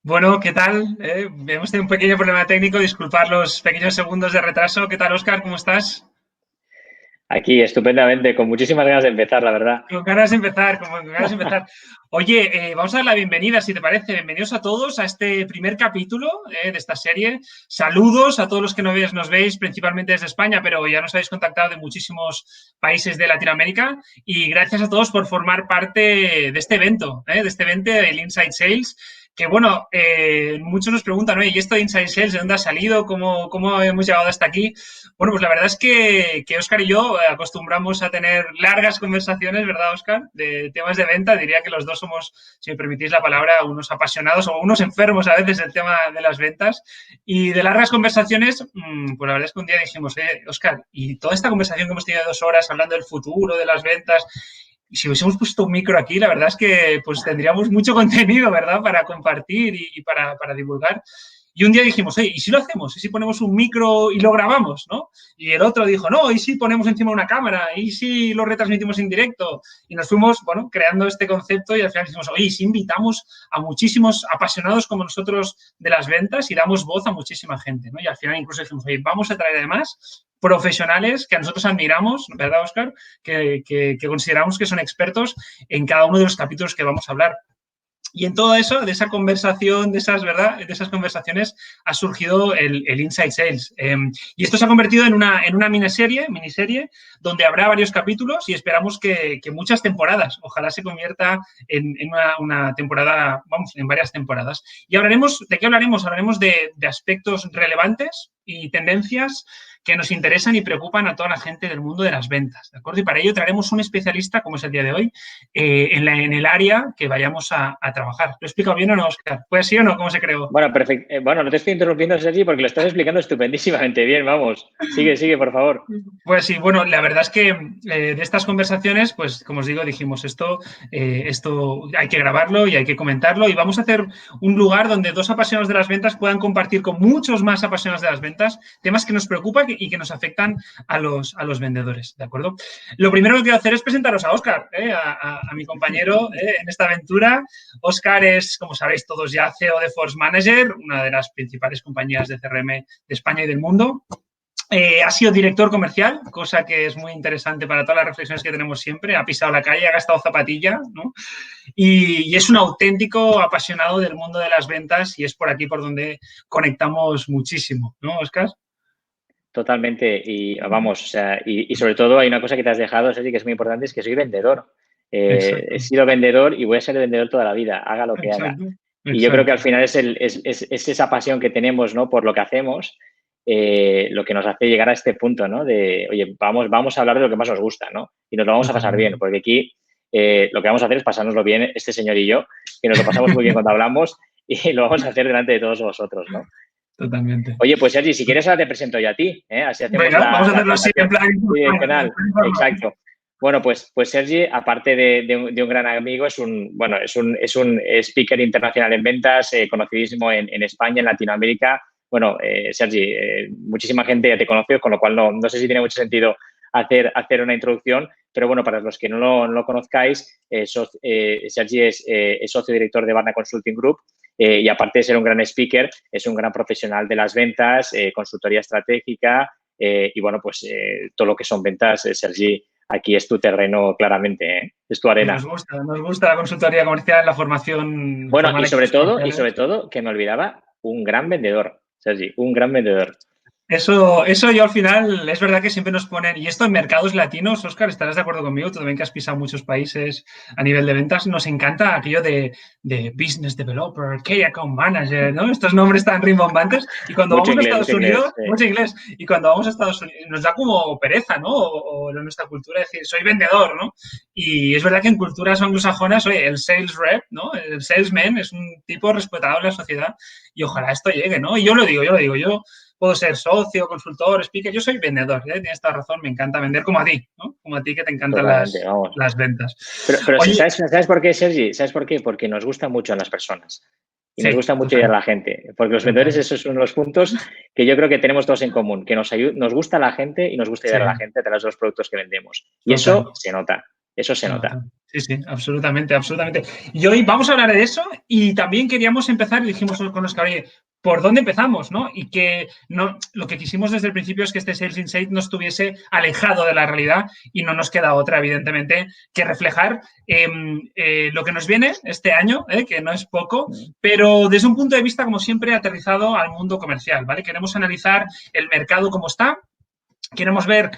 Bueno, ¿qué tal? Hemos tenido un pequeño problema técnico, disculpar los pequeños segundos de retraso. ¿Qué tal, Oscar? ¿Cómo estás? Aquí, estupendamente, con muchísimas ganas de empezar, la verdad. Con ganas de empezar, con ganas de empezar. Oye, vamos a dar la bienvenida, si te parece. Bienvenidos a todos a este primer capítulo de esta serie. Saludos a todos los que nos veis, principalmente desde España, pero ya nos habéis contactado de muchísimos países de Latinoamérica. Y gracias a todos por formar parte de este evento, el Inside Sales. Que bueno, muchos nos preguntan, oye, ¿y esto de Inside Sales de dónde ha salido? ¿Cómo hemos llegado hasta aquí? Bueno, pues la verdad es que Óscar y yo acostumbramos a tener largas conversaciones, ¿verdad, Óscar? De temas de venta. Diría que los dos somos, si me permitís la palabra, unos apasionados o unos enfermos a veces del tema de las ventas. Y de largas conversaciones, pues la verdad es que un día dijimos, Óscar, y toda esta conversación que hemos tenido de 2 horas hablando del futuro, de las ventas, y si hubiésemos puesto un micro aquí, la verdad es que pues tendríamos mucho contenido, ¿verdad? Para compartir y para divulgar. Y un día dijimos, ¿y si lo hacemos? ¿Y si ponemos un micro y lo grabamos? ¿No? Y el otro dijo, no, ¿y si ponemos encima una cámara? ¿Y si lo retransmitimos en directo? Y nos fuimos, bueno, creando este concepto y al final dijimos, oye, ¿y si invitamos a muchísimos apasionados como nosotros de las ventas y damos voz a muchísima gente, ¿no? Y al final incluso dijimos, oye, vamos a traer además profesionales que a nosotros admiramos, ¿verdad, Óscar? Que consideramos que son expertos en cada uno de los capítulos que vamos a hablar. Y en todo eso, de esa conversación, de esas, ¿verdad? De esas conversaciones, ha surgido el Inside Sales. Y esto se ha convertido en una miniserie, donde habrá varios capítulos y esperamos que muchas temporadas. Ojalá se convierta en una temporada, vamos, en varias temporadas. Y hablaremos, ¿de qué hablaremos? Hablaremos de aspectos relevantes y tendencias que nos interesan y preocupan a toda la gente del mundo de las ventas, ¿de acuerdo? Y para ello traeremos un especialista, como es el día de hoy, en el área que vayamos a trabajar. ¿Lo he explicado bien o no, Óscar? ¿Pues sí o no? ¿Cómo se creó? Bueno, perfecto. Bueno, no te estoy interrumpiendo, Sergi, porque lo estás explicando estupendísimamente bien, vamos. Sigue, sigue, por favor. Pues sí, bueno, la verdad es que de estas conversaciones, pues como os digo, dijimos esto hay que grabarlo y hay que comentarlo y vamos a hacer un lugar donde dos apasionados de las ventas puedan compartir con muchos más apasionados de las ventas temas que nos preocupan y que nos afectan a los vendedores, ¿de acuerdo? Lo primero que quiero hacer es presentaros a Óscar, a mi compañero en esta aventura. Óscar es, como sabéis todos ya, CEO de Force Manager, una de las principales compañías de CRM de España y del mundo. Ha sido director comercial, cosa que es muy interesante para todas las reflexiones que tenemos siempre. Ha pisado la calle, ha gastado zapatilla, ¿no? Y es un auténtico apasionado del mundo de las ventas y es por aquí por donde conectamos muchísimo, ¿no, Óscar? Totalmente. Y vamos, o sea, y sobre todo hay una cosa que te has dejado, Sergi, que es muy importante, es que soy vendedor. He Exacto, sido vendedor y voy a ser vendedor toda la vida, haga lo que haga. exacto, Y yo creo que exacto. al final es esa pasión que tenemos, ¿no? Por lo que hacemos, lo que nos hace llegar a este punto, ¿no? De, oye, vamos a hablar de lo que más nos gusta, ¿no? Y nos lo vamos a pasar Totalmente. bien, porque aquí lo que vamos a hacer es pasárnoslo bien, este señor y yo, que nos lo pasamos muy bien cuando hablamos y lo vamos a hacer delante de todos vosotros, ¿no? Totalmente. Oye, pues Sergi, si quieres ahora te presento yo a ti, ¿eh? Así hacemos Venga, vamos a la hacerlo así, en presentación plan bidireccional. informal. Exacto. Bueno, pues Sergi, aparte de un gran amigo, es un speaker internacional en ventas, conocidísimo en España, en Latinoamérica. Bueno, Sergi, muchísima gente ya te conoce, con lo cual no sé si tiene mucho sentido hacer una introducción, pero bueno, para los que no lo conozcáis, Sergi es socio director de Barna Consulting Group. Y aparte de ser un gran speaker, es un gran profesional de las ventas, consultoría estratégica y bueno, pues todo lo que son ventas, Sergi, aquí es tu terreno claramente, ¿eh? Es tu Pues arena. nos gusta la consultoría comercial, la formación Bueno, formal en y comerciales. sobre todo, que me olvidaba, un gran vendedor, Sergi, un gran vendedor. Eso yo al final, es verdad que siempre nos ponen, y esto en mercados latinos, Óscar, estarás de acuerdo conmigo, tú también que has pisado muchos países a nivel de ventas, nos encanta aquello de Business Developer, Key Account Manager, ¿no? Estos nombres tan rimbombantes, y cuando vamos a Mucho Estados Unidos, inglés. mucho inglés, y cuando vamos a Estados Unidos nos da como pereza, ¿no? O en nuestra cultura decir, soy vendedor, ¿no? Y es verdad que en culturas anglosajonas, oye, el sales rep, ¿no? El salesman es un tipo respetado en la sociedad y ojalá esto llegue, ¿no? Y yo puedo ser socio, consultor, speaker, yo soy vendedor, ¿eh? Tienes toda razón, me encanta vender como a ti, ¿no? Como a ti que te encantan Totalmente, vamos. las ventas. Pero Oye, ¿sabes por qué, Sergi? ¿Sabes por qué? Porque nos gusta mucho a las personas y nos sí, gusta mucho total, ayudar a la gente. Porque los vendedores, total. esos son los puntos que yo creo que tenemos todos en común, que nos gusta la gente y nos gusta Sí, ayudar a la gente a través de los productos que vendemos. Y total. eso se nota, eso se Se nota. nota. Sí, sí, absolutamente, absolutamente. Y hoy vamos a hablar de eso y también queríamos empezar, y dijimos con Oscar, oye, ¿por dónde empezamos? ¿No? Y que no, lo que quisimos desde el principio es que este Sales Insight no estuviese alejado de la realidad y no nos queda otra, evidentemente, que reflejar lo que nos viene este año, que no es poco, pero desde un punto de vista, como siempre, aterrizado al mundo comercial, ¿vale? Queremos analizar el mercado como está. Queremos ver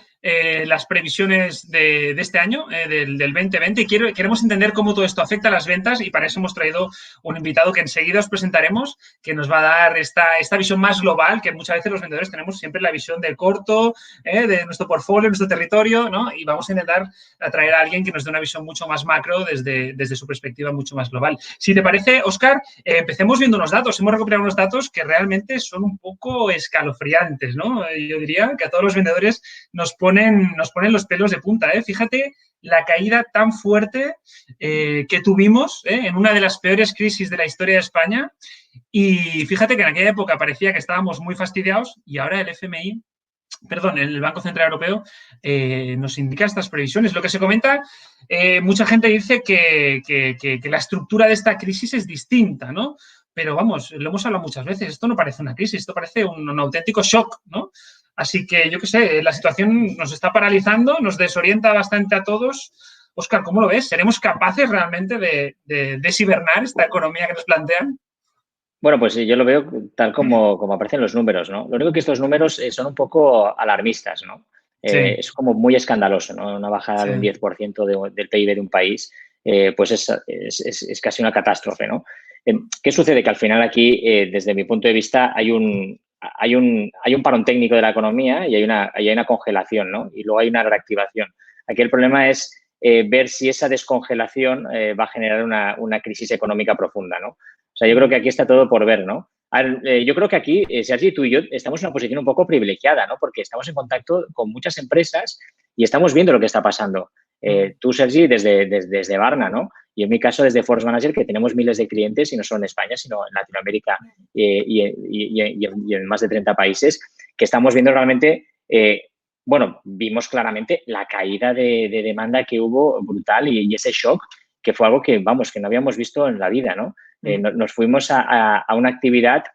las previsiones de este año, del 2020, y queremos entender cómo todo esto afecta a las ventas y para eso hemos traído un invitado que enseguida os presentaremos, que nos va a dar esta visión más global, que muchas veces los vendedores tenemos siempre la visión del corto, de nuestro portfolio, nuestro territorio, ¿no? Y vamos a intentar atraer a alguien que nos dé una visión mucho más macro desde su perspectiva mucho más global. Si te parece, Óscar, empecemos viendo unos datos. Hemos recuperado unos datos que realmente son un poco escalofriantes, ¿no? Yo diría que a todos los vendedores nos ponen los pelos de punta. Fíjate la caída tan fuerte que tuvimos en una de las peores crisis de la historia de España. Y fíjate que en aquella época parecía que estábamos muy fastidiados y ahora el FMI, perdón, el Banco Central Europeo nos indica estas previsiones. Lo que se comenta, mucha gente dice que la estructura de esta crisis es distinta, ¿no? Pero vamos, lo hemos hablado muchas veces, esto no parece una crisis, esto parece un auténtico shock, ¿no? Así que yo qué sé, la situación nos está paralizando, nos desorienta bastante a todos. Óscar, ¿cómo lo ves? ¿Seremos capaces realmente de deshibernar esta economía que nos plantean? Bueno, pues yo lo veo tal como aparecen los números, ¿no? Lo único que estos números son un poco alarmistas, ¿no? Sí, Es como muy escandaloso, ¿no? Una bajada sí. de un 10% del PIB de un país, pues es casi una catástrofe, ¿no? ¿Qué sucede? Que al final aquí, desde mi punto de vista, hay un parón técnico de la economía y hay una congelación, ¿no? Y luego hay una reactivación. Aquí el problema es ver si esa descongelación va a generar una crisis económica profunda, ¿no? O sea, yo creo que aquí está todo por ver, ¿no? A ver, yo creo que aquí, Sergi, tú y yo estamos en una posición un poco privilegiada, ¿no? Porque estamos en contacto con muchas empresas y estamos viendo lo que está pasando. Tú, Sergi, desde Barna, ¿no? Y en mi caso, desde Force Manager, que tenemos miles de clientes y no solo en España, sino en Latinoamérica y en más de 30 países, que estamos viendo realmente, bueno, vimos claramente la caída de demanda que hubo brutal y ese shock que fue algo que, vamos, que no habíamos visto en la vida, ¿no? Nos fuimos a una actividad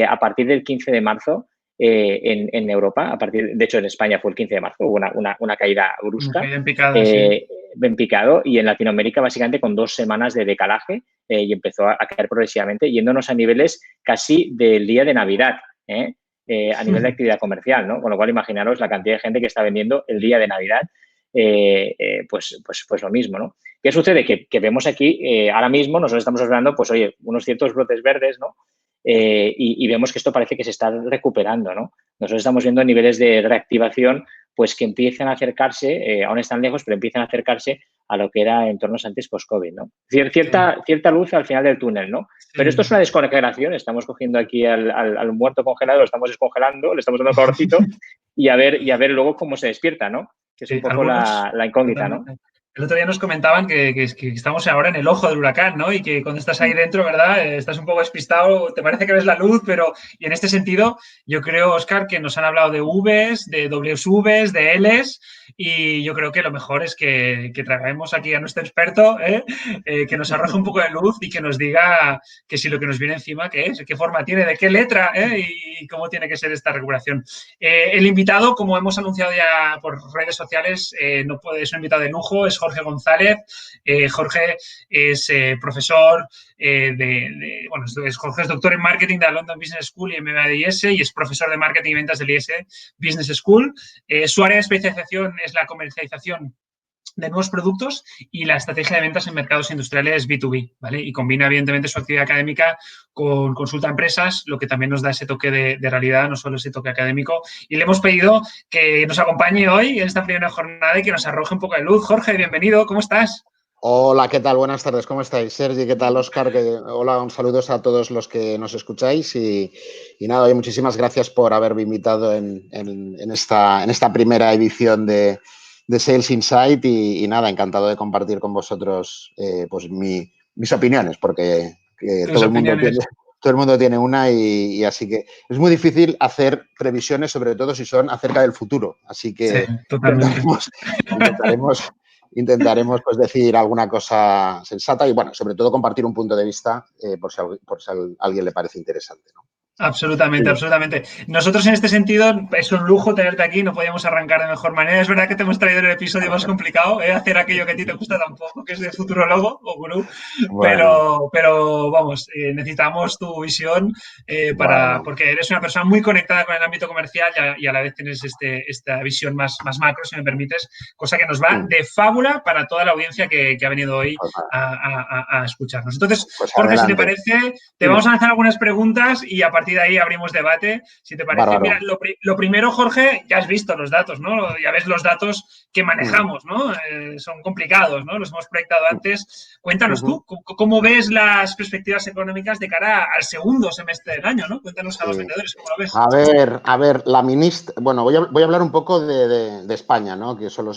a partir del 15 de marzo en Europa, de hecho en España fue el 15 de marzo, hubo una caída brusca, Bien picada, sí. bien picado, y en Latinoamérica básicamente con 2 semanas de decalaje y empezó a caer progresivamente, yéndonos a niveles casi del día de Navidad, a nivel de actividad comercial, ¿no? Con lo cual imaginaros la cantidad de gente que está vendiendo el día de Navidad, pues lo mismo, ¿no? ¿Qué sucede? Que vemos aquí, ahora mismo nosotros estamos observando, pues oye, unos ciertos brotes verdes, ¿no? Y vemos que esto parece que se está recuperando, ¿no? Nosotros estamos viendo niveles de reactivación, pues que empiezan a acercarse, aún están lejos, pero empiezan a acercarse a lo que era entornos antes post-COVID, ¿no? Cierta luz al final del túnel, ¿no? Pero esto es una descongelación, estamos cogiendo aquí al muerto congelado, lo estamos descongelando, le estamos dando calorcito y a ver luego cómo se despierta, ¿no? Que es un poco algunos, la incógnita, ¿no? el otro día nos comentaban que estamos ahora en el ojo del huracán, ¿no? Y que cuando estás ahí dentro, ¿verdad? Estás un poco despistado, te parece que ves la luz, pero... Y en este sentido, yo creo, Óscar, que nos han hablado de Vs, de WVs, de Ls, y yo creo que lo mejor es que traigamos aquí a nuestro experto, que nos arroje un poco de luz y que nos diga que si lo que nos viene encima, ¿qué es? ¿Qué forma tiene? ¿De qué letra? Y cómo tiene que ser esta recuperación. El invitado, como hemos anunciado ya por redes sociales, no puede ser un invitado de lujo, es Jorge González. Jorge es profesor Jorge es doctor en marketing de la London Business School y MBA de IS y es profesor de marketing y ventas del IS Business School. Su área de especialización es la comercialización de nuevos productos y la estrategia de ventas en mercados industriales B2B, ¿vale? Y combina, evidentemente, su actividad académica con consulta a empresas, lo que también nos da ese toque de realidad, no solo ese toque académico. Y le hemos pedido que nos acompañe hoy en esta primera jornada y que nos arroje un poco de luz. Jorge, bienvenido, ¿cómo estás? Hola, ¿qué tal? Buenas tardes, ¿cómo estáis? Sergi, ¿qué tal? Óscar, hola, un saludo a todos los que nos escucháis y nada, oye, muchísimas gracias por haberme invitado en esta primera edición de Sales Insight y nada, encantado de compartir con vosotros pues mis opiniones, porque todo el mundo tiene una y así que es muy difícil hacer previsiones, sobre todo si son acerca del futuro, así que sí, totalmente. intentaremos intentaremos pues, decir alguna cosa sensata y, bueno, sobre todo compartir un punto de vista por si a alguien le parece interesante, ¿no? Absolutamente, absolutamente. Nosotros en este sentido es un lujo tenerte aquí, no podíamos arrancar de mejor manera. Es verdad que te hemos traído el episodio más complicado, hacer aquello que a ti te gusta tampoco, que es de futurologo o gurú, Bueno. pero vamos, necesitamos tu visión porque eres una persona muy conectada con el ámbito comercial y a la vez tienes esta visión más macro, si me permites, cosa que nos va de fábula para toda la audiencia que ha venido hoy a escucharnos. Entonces, pues Jorge, adelante. si te parece, te vamos a lanzar algunas preguntas y a partir de ahí abrimos debate. Si te parece, Bárbaro. mira, lo primero, Jorge, ya has visto los datos, ¿no? Ya ves los datos que manejamos, ¿no? Son complicados, ¿no? Los hemos proyectado antes. Cuéntanos tú, ¿cómo ves las perspectivas económicas de cara al segundo semestre del año, ¿no? Cuéntanos a los vendedores, ¿cómo lo ves? A ver, la ministra... Bueno, voy a hablar un poco de España, ¿no? Que son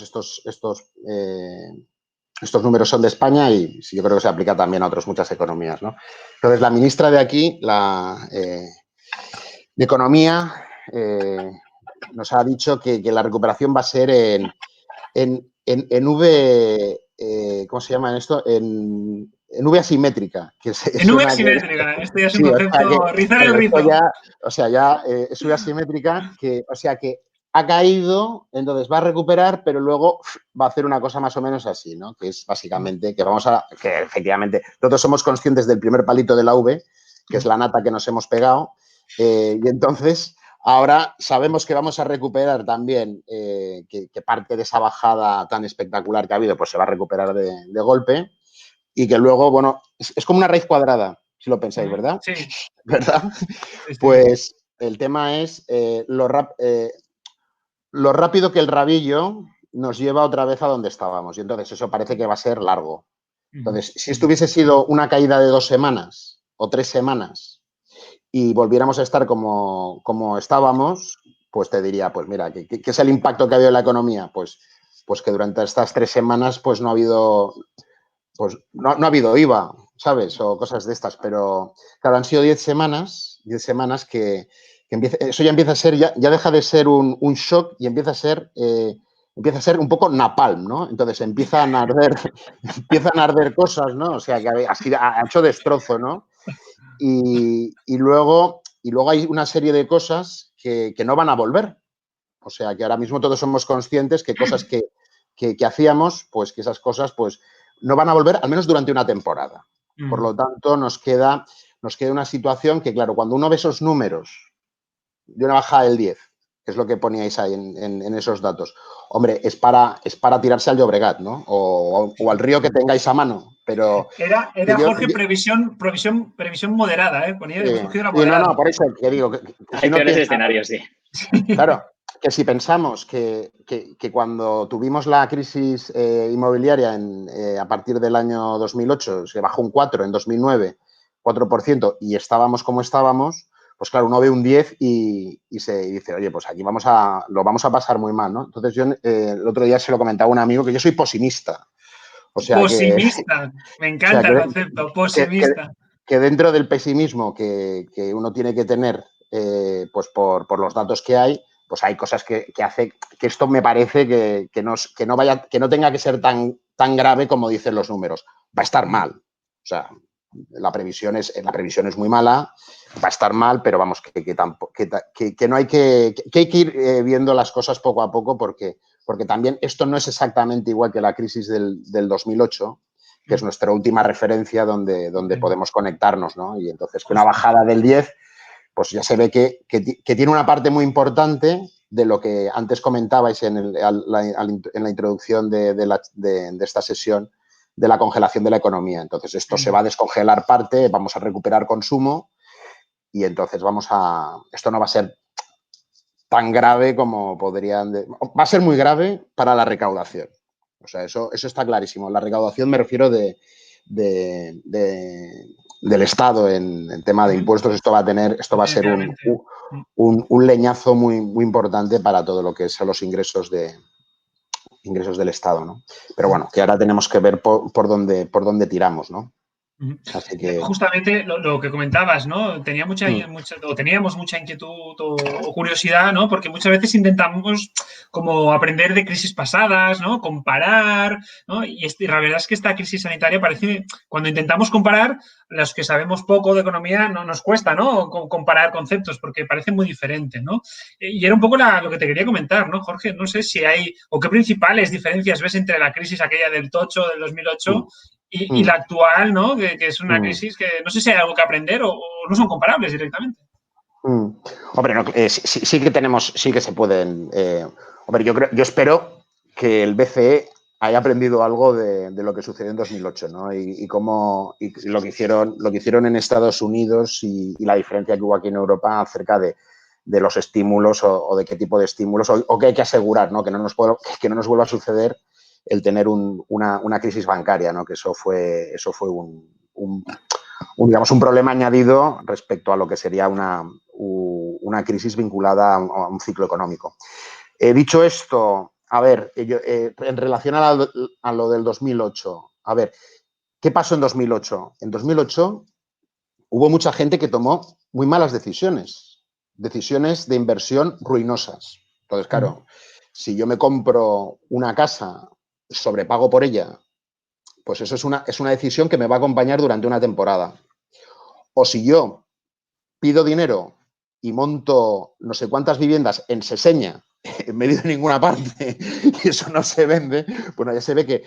estos números son de España y yo creo que se aplica también a otras muchas economías, ¿no? Entonces, la ministra de aquí, de Economía, nos ha dicho que la recuperación va a ser en V... ¿cómo se llama esto? En V asimétrica. En V asimétrica, esto ya es un concepto, rizar el rizo. Es V asimétrica, o sea que ha caído, entonces va a recuperar, pero luego va a hacer una cosa más o menos así, ¿no? Que es básicamente que efectivamente, todos somos conscientes del primer palito de la V, que es la nata que nos hemos pegado, y entonces ahora sabemos que vamos a recuperar también, que parte de esa bajada tan espectacular que ha habido, pues se va a recuperar de golpe, y que luego, bueno, es como una raíz cuadrada, si lo pensáis, ¿verdad? Sí. ¿Verdad? Sí. Pues el tema es lo rápido que el rabillo nos lleva otra vez a donde estábamos. Y entonces eso parece que va a ser largo. Entonces, si esto hubiese sido una caída de 2 semanas o 3 semanas y volviéramos a estar como estábamos, pues te diría, pues mira, ¿qué es el impacto que ha habido en la economía? Pues que durante estas 3 semanas pues no ha habido IVA, ¿sabes? O cosas de estas, pero claro, han sido 10 semanas que eso ya empieza a ser, ya deja de ser un shock y empieza a ser un poco napalm, ¿no? Entonces empiezan a arder cosas, ¿no? O sea, que ha hecho destrozo, ¿no? Y luego hay una serie de cosas que no van a volver. O sea, que ahora mismo todos somos conscientes que cosas que hacíamos, pues que esas cosas pues no van a volver, al menos durante una temporada. Por lo tanto, nos queda una situación que, claro, cuando uno ve esos números de una bajada del 10, que es lo que poníais ahí en esos datos, hombre, es para tirarse al Llobregat, ¿no? O al río que tengáis a mano, pero... Era Jorge, previsión moderada, ¿eh? Ponía, hemos cogido la moderada. No, por eso que digo... Hay peores escenarios, sí. Claro, que si pensamos que cuando tuvimos la crisis inmobiliaria a partir del año 2008, se bajó un 4, en 2009, 4%, y estábamos como estábamos, pues claro, uno ve un 10 y se dice, oye, pues aquí lo vamos a pasar muy mal, ¿no? Entonces yo el otro día se lo comentaba a un amigo que yo soy posimista. O sea posimista, me encanta el concepto, posimista. Que dentro del pesimismo que uno tiene que tener, pues por los datos que hay, pues hay cosas que hace que esto me parece que no tenga que ser tan grave como dicen los números. Va a estar mal. O sea, la previsión es muy mala, va a estar mal, pero vamos, que no hay que hay que ir viendo las cosas poco a poco porque también esto no es exactamente igual que la crisis del 2008, que es nuestra última referencia donde podemos conectarnos, ¿no? Y entonces una bajada del 10, pues ya se ve que tiene una parte muy importante de lo que antes comentabais en la introducción de esta sesión, de la congelación de la economía. Entonces esto se va a descongelar parte, vamos a recuperar consumo y entonces esto no va a ser tan grave como podrían... Va a ser muy grave para la recaudación. O sea, eso está clarísimo. La recaudación me refiero del Estado en tema de impuestos. Esto va a ser un leñazo muy, muy importante para todo lo que son los ingresos del Estado, ¿no? Pero bueno, que ahora tenemos que ver por dónde tiramos, ¿no? Así que... Justamente lo que comentabas, ¿no? Teníamos mucha inquietud o curiosidad, ¿no? Porque muchas veces intentamos como aprender de crisis pasadas, ¿no? Comparar, ¿no? Y la verdad es que esta crisis sanitaria parece, cuando intentamos comparar, los que sabemos poco de economía no nos cuesta, ¿no? Comparar conceptos porque parecen muy diferentes, ¿no? Y era un poco lo que te quería comentar, ¿no, Jorge? No sé si hay, o qué principales diferencias ves entre la crisis aquella del tocho del 2008 y la actual, ¿no? Que es una crisis que no sé si hay algo que aprender o no son comparables directamente. Hombre, no, sí que tenemos, sí que se pueden. Hombre, yo espero que el BCE haya aprendido algo de lo que sucedió en 2008, ¿no? Y lo que hicieron en Estados Unidos y la diferencia que hubo aquí en Europa acerca de los estímulos o de qué tipo de estímulos o qué hay que asegurar, ¿no? Que no nos vuelva a suceder el tener una crisis bancaria, ¿no? Que eso fue digamos, un problema añadido respecto a lo que sería una crisis vinculada a un ciclo económico. Dicho esto, a ver, en relación a lo del 2008, a ver, ¿qué pasó en 2008? En 2008 hubo mucha gente que tomó muy malas decisiones de inversión ruinosas. Entonces, claro, si yo me compro una casa, sobrepago por ella, pues eso es una decisión que me va a acompañar durante una temporada. O si yo pido dinero y monto no sé cuántas viviendas en Seseña, en medio de ninguna parte, y eso no se vende, bueno, ya se ve que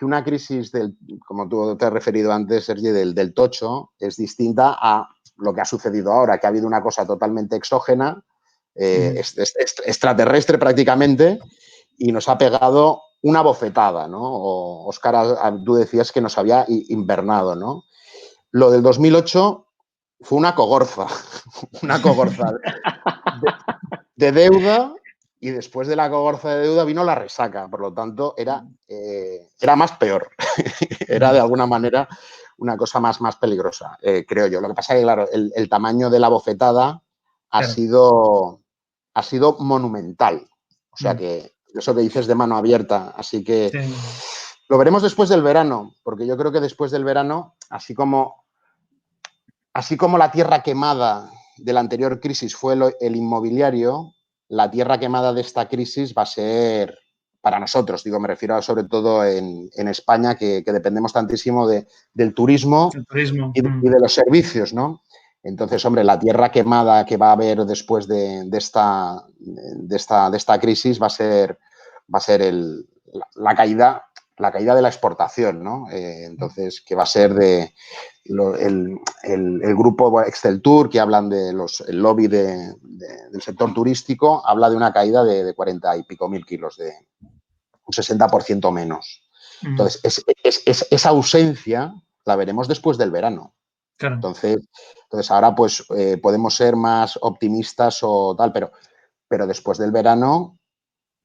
una crisis como tú te has referido antes, Sergi, del tocho, es distinta a lo que ha sucedido ahora, que ha habido una cosa totalmente exógena, extraterrestre prácticamente, y nos ha pegado una bofetada, ¿no? Óscar, tú decías que nos había invernado, ¿no? Lo del 2008 fue una cogorza de deuda, y después de la cogorza de deuda vino la resaca. Por lo tanto, era más peor. Era de alguna manera una cosa más peligrosa, creo yo. Lo que pasa es que, claro, el tamaño de la bofetada ha sido monumental. O sea que eso que dices de mano abierta. Así que lo veremos después del verano, porque yo creo que después del verano, así como la tierra quemada de la anterior crisis fue el inmobiliario, la tierra quemada de esta crisis va a ser para nosotros, me refiero sobre todo en España, que dependemos tantísimo del turismo, y de los servicios, ¿no? Entonces, hombre, la tierra quemada que va a haber después de esta crisis va a ser la caída de la exportación, ¿no? Entonces, que va a ser el grupo Exceltur, que hablan el lobby del sector turístico, habla de una caída de 40 y pico mil kilos, de un 60% menos. Entonces, esa ausencia la veremos después del verano. Claro. Entonces, ahora pues podemos ser más optimistas o tal, pero después del verano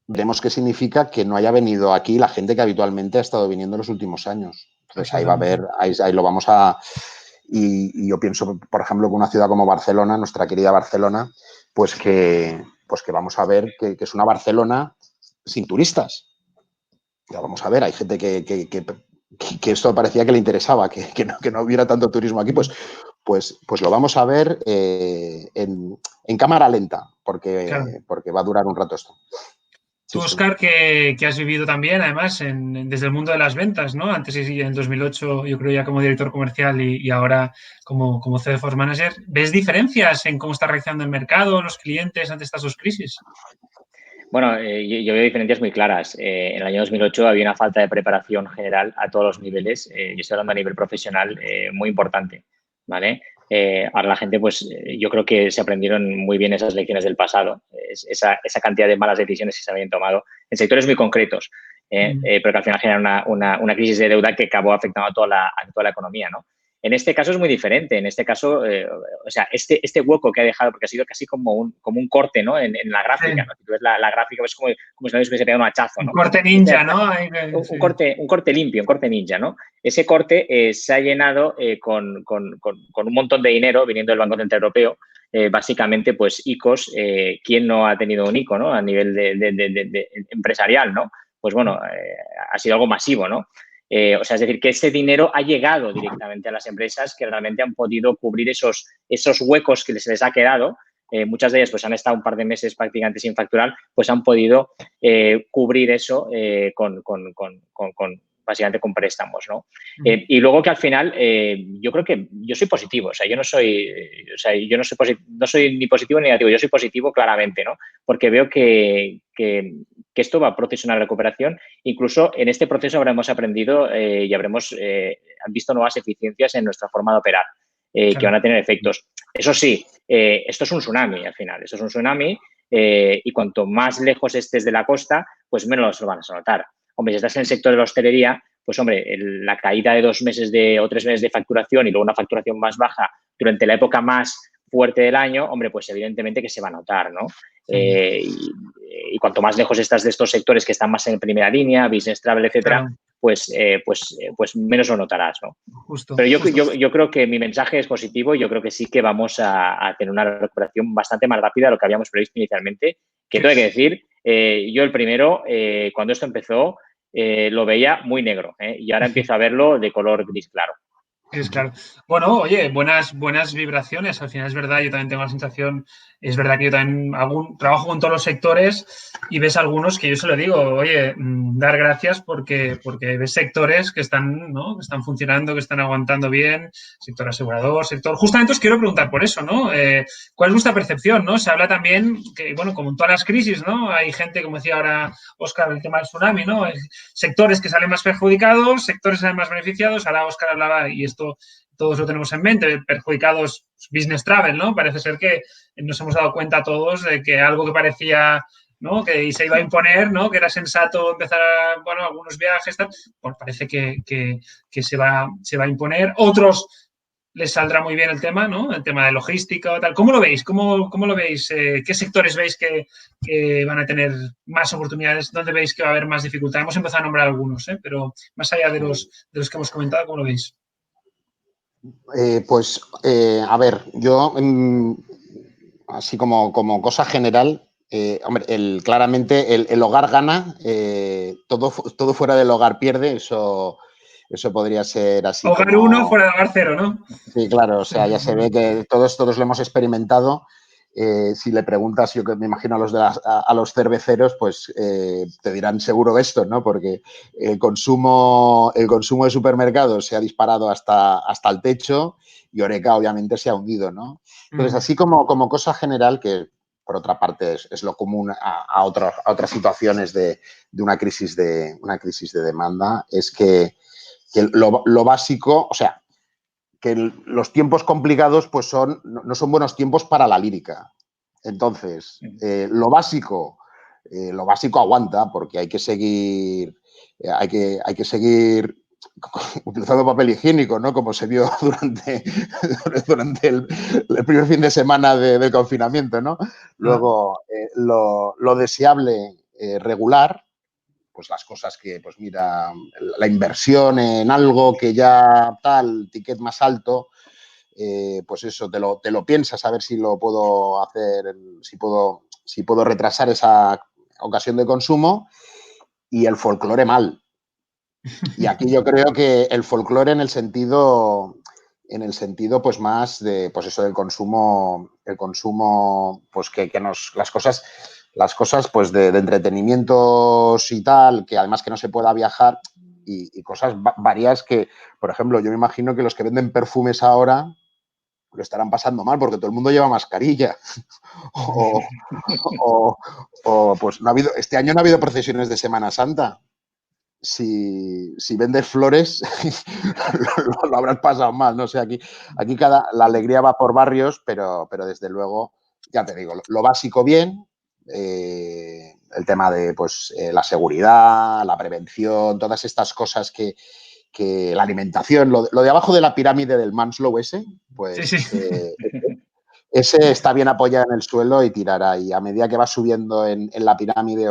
veremos qué significa que no haya venido aquí la gente que habitualmente ha estado viniendo en los últimos años. Entonces ahí va a haber, ahí lo vamos a... Y yo pienso, por ejemplo, que una ciudad como Barcelona, nuestra querida Barcelona, pues que vamos a ver que es una Barcelona sin turistas. Ya vamos a ver, hay gente que esto parecía que le interesaba, que no hubiera tanto turismo aquí, pues lo vamos a ver en cámara lenta, porque va a durar un rato esto. Tú, Óscar, que has vivido también, además, desde el mundo de las ventas, ¿no? Antes en el 2008, yo creo ya como director comercial y ahora como Salesforce Manager. ¿Ves diferencias en cómo está reaccionando el mercado, los clientes ante estas dos crisis? Bueno, yo veo diferencias muy claras. En el año 2008 había una falta de preparación general a todos los niveles. Yo estoy hablando a nivel profesional muy importante, ¿vale? Ahora la gente, pues yo creo que se aprendieron muy bien esas lecciones del pasado, esa cantidad de malas decisiones que se habían tomado en sectores muy concretos, pero que al final generan una crisis de deuda que acabó afectando a toda la economía, ¿no? En este caso es muy diferente. En este caso, o sea, este hueco que ha dejado, porque ha sido casi como un corte, ¿no? En la gráfica, ¿no? Si tú ves la gráfica, es como si no hubiese pegado un hachazo, ¿no? Un corte ninja, ¿no? Un corte limpio, un corte ninja, ¿no? Ese corte se ha llenado con un montón de dinero viniendo del Banco Central Europeo. Básicamente, pues, ICOs, ¿quién no ha tenido un ICO, ¿no? A nivel de empresarial, ¿no? Pues, bueno, ha sido algo masivo, ¿no? O sea, es decir, que ese dinero ha llegado directamente a las empresas que realmente han podido cubrir esos huecos que se les ha quedado. Muchas de ellas pues han estado un par de meses prácticamente sin facturar, pues han podido cubrir eso básicamente con préstamos, ¿no? Y luego que al final yo creo que yo soy positivo, o sea, yo no soy ni positivo ni negativo, yo soy positivo claramente, ¿no? Porque veo que esto va a proceso una recuperación. Incluso en este proceso habremos aprendido y habremos visto nuevas eficiencias en nuestra forma de operar que van a tener efectos. Eso sí, esto es un tsunami al final, esto es un tsunami y cuanto más lejos estés de la costa, pues menos lo van a notar. Hombre, si estás en el sector de la hostelería, pues hombre, la caída de 2 meses o 3 meses de facturación y luego una facturación más baja durante la época más fuerte del año, hombre, pues evidentemente que se va a notar, ¿no? Y cuanto más lejos estás de estos sectores que están más en primera línea, business travel, etcétera, claro. pues menos lo notarás, ¿no? Pero yo creo que mi mensaje es positivo y yo creo que sí que vamos a tener una recuperación bastante más rápida de lo que habíamos previsto inicialmente. Que todo hay que decir, yo el primero, cuando esto empezó, lo veía muy negro y ahora empiezo a verlo de color gris claro. Es claro. Bueno, oye, buenas vibraciones. Al final es verdad, yo también tengo la sensación, es verdad que yo también trabajo con todos los sectores y ves algunos que yo se lo digo, oye, dar gracias porque ves sectores que están, ¿no? Que están funcionando, que están aguantando bien, sector asegurador, Justamente os quiero preguntar por eso, ¿no? ¿Cuál es vuestra percepción, no? Se habla también que, bueno, como en todas las crisis, ¿no? Hay gente, como decía ahora Óscar, el tema del tsunami, ¿no? Hay sectores que salen más perjudicados, sectores que salen más beneficiados. Ahora Óscar hablaba, y esto todos lo tenemos en mente, perjudicados business travel, ¿no? Parece ser que nos hemos dado cuenta todos de que algo que parecía, ¿no? Que se iba a imponer, ¿no? Que era sensato empezar algunos viajes, tal, pues parece que se va a imponer. Otros les saldrá muy bien el tema, ¿no? El tema de logística o tal. ¿Cómo lo veis? ¿Cómo lo veis? ¿Qué sectores veis que van a tener más oportunidades? ¿Dónde veis que va a haber más dificultad? Hemos empezado a nombrar algunos, pero más allá de los que hemos comentado, ¿cómo lo veis? A ver, yo, así como cosa general, hombre, claramente el hogar gana, todo fuera del hogar pierde, eso podría ser así. Hogar como... 1, fuera de hogar 0, ¿no? Sí, claro, o sea, ya se ve que todos lo hemos experimentado. Si le preguntas, yo que me imagino a los cerveceros, pues te dirán seguro esto, ¿no? Porque el consumo de supermercados se ha disparado hasta el techo y Horeca obviamente se ha hundido, ¿no? Entonces, así como cosa general, que por otra parte es lo común a otras situaciones de una crisis de demanda, es que lo básico, o sea, que los tiempos complicados pues no son buenos tiempos para la lírica. Entonces, lo básico aguanta porque hay que seguir utilizando papel higiénico, ¿no? Como se vio durante el primer fin de semana del confinamiento, ¿no? Luego, lo deseable, regular, pues las cosas que, pues mira, la inversión en algo que ya tal, ticket más alto, pues eso, te lo piensas a ver si lo puedo hacer, si puedo retrasar esa ocasión de consumo, y el folclore mal. Y aquí yo creo que el folclore en el sentido pues más de, pues eso, del consumo, pues que las cosas pues de entretenimientos y tal, que además que no se pueda viajar y cosas varias que, por ejemplo, yo me imagino que los que venden perfumes ahora lo estarán pasando mal porque todo el mundo lleva mascarilla. o pues este año no ha habido procesiones de Semana Santa. Si vendes flores, lo habrás pasado mal, no sé, aquí la alegría va por barrios, pero desde luego, ya te digo, lo básico bien, el tema de pues la seguridad, la prevención, todas estas cosas que la alimentación, lo de abajo de la pirámide del Manslow pues sí. Ese está bien apoyado en el suelo y tirará, y a medida que va subiendo en la pirámide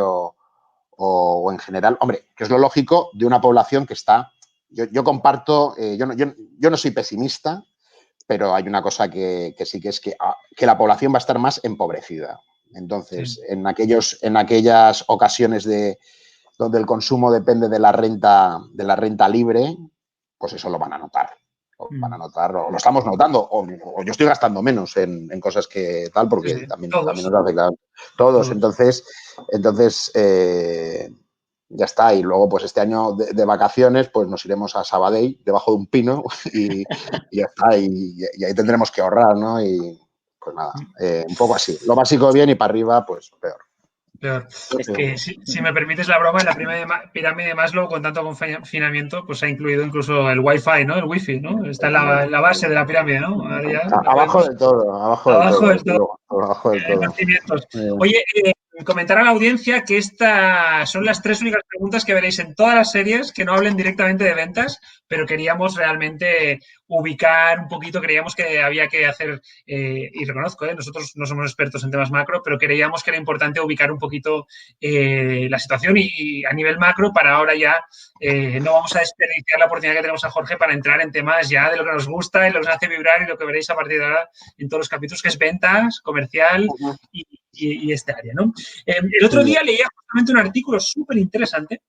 o en general, hombre, que es lo lógico de una población que está, yo comparto, yo no soy pesimista, pero hay una cosa que sí que es que la población va a estar más empobrecida. Entonces, sí. en aquellas ocasiones de donde el consumo depende de la renta libre, pues eso lo van a notar. O lo estamos notando, o yo estoy gastando menos en cosas que tal, porque Sí, también todos. nos afecta. Todos. Entonces ya está. Y luego, pues este año de vacaciones, pues nos iremos a Sabadell, debajo de un pino, y ya está. Y ahí tendremos que ahorrar, ¿no? Y pues nada, un poco así. Lo básico bien y para arriba, pues peor. Peor. Es que, si me permites la broma, en la primera pirámide de Maslow, con tanto confinamiento, pues ha incluido incluso el Wi-Fi, ¿no? El Wi-Fi, ¿no? Está en la base de la pirámide, ¿no? Ahora ya Abajo del todo, abajo del todo. Abajo del todo. Oye, comentar a la audiencia que estas son las 3 únicas preguntas que veréis en todas las series que no hablen directamente de ventas, pero queríamos realmente ubicar un poquito, creíamos que había que hacer, y reconozco, nosotros no somos expertos en temas macro, pero creíamos que era importante ubicar un poquito la situación y a nivel macro para ahora ya no vamos a desperdiciar la oportunidad que tenemos a Jorge para entrar en temas ya de lo que nos gusta y lo que nos hace vibrar y lo que veréis a partir de ahora en todos los capítulos, que es ventas, comercial y este área, ¿no? El otro día leía justamente un artículo súper interesante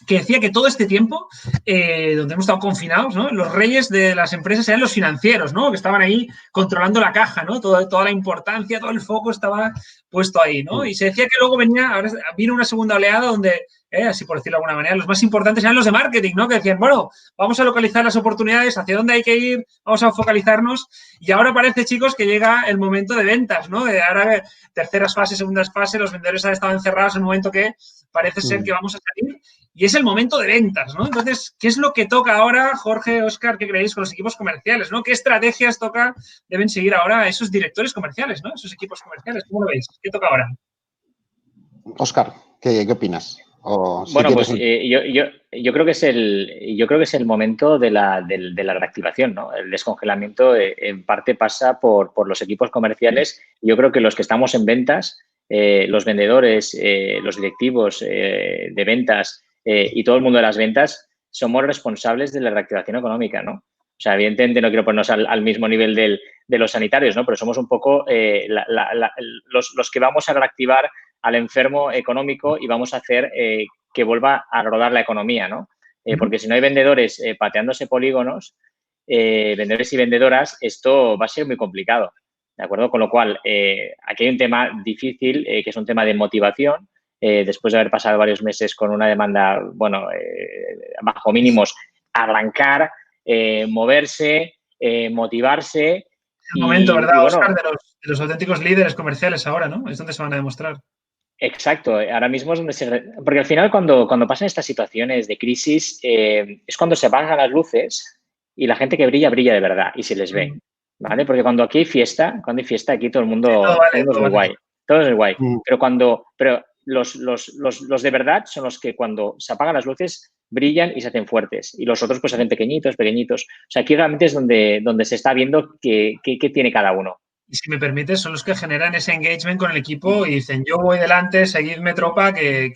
que decía que todo este tiempo, donde hemos estado confinados, ¿no? Los reyes de las empresas eran los financieros, ¿no? Que estaban ahí controlando la caja, ¿no? Toda la importancia, todo el foco estaba puesto ahí, ¿no? Y se decía que luego vino una segunda oleada donde, así por decirlo de alguna manera, los más importantes eran los de marketing, ¿no? Que decían, bueno, vamos a localizar las oportunidades, hacia dónde hay que ir, vamos a focalizarnos. Y ahora parece, chicos, que llega el momento de ventas, ¿no? De ahora, terceras fases, segundas fases, los vendedores han estado encerrados en un momento que parece ser que vamos a salir. Y es el momento de ventas, ¿no? Entonces, ¿qué es lo que toca ahora, Jorge, Óscar, qué creéis con los equipos comerciales, ¿no? ¿Qué estrategias deben seguir ahora esos directores comerciales, ¿no? Esos equipos comerciales, ¿cómo lo veis? ¿Qué toca ahora? Óscar, ¿qué opinas? Bueno, pues yo creo que es el momento de la reactivación, ¿no? El descongelamiento en parte pasa por los equipos comerciales. Yo creo que los que estamos en ventas, los vendedores, los directivos de ventas y todo el mundo de las ventas somos responsables de la reactivación económica, ¿no? O sea, evidentemente no quiero ponernos al mismo nivel de los sanitarios, ¿no? Pero somos un poco los que vamos a reactivar al enfermo económico y vamos a hacer que vuelva a rodar la economía, ¿no? Porque si no hay vendedores pateándose polígonos, vendedores y vendedoras, esto va a ser muy complicado, ¿de acuerdo? Con lo cual, aquí hay un tema difícil, que es un tema de motivación. Después de haber pasado varios meses con una demanda, bueno, bajo mínimos, arrancar, moverse, motivarse. Es el momento, ¿verdad, Óscar, de los auténticos líderes comerciales ahora, ¿no? Es donde se van a demostrar. Exacto, ahora mismo es donde porque al final cuando pasan estas situaciones de crisis es cuando se apagan las luces y la gente que brilla, brilla de verdad y se les ve, ¿vale? Porque cuando aquí hay fiesta, aquí todo el mundo, es muy guay, todo es muy guay, pero los de verdad son los que cuando se apagan las luces brillan y se hacen fuertes y los otros pues se hacen pequeñitos. O sea, aquí realmente es donde se está viendo qué tiene cada uno. Y si me permites, son los que generan ese engagement con el equipo y dicen, yo voy delante, seguidme tropa, que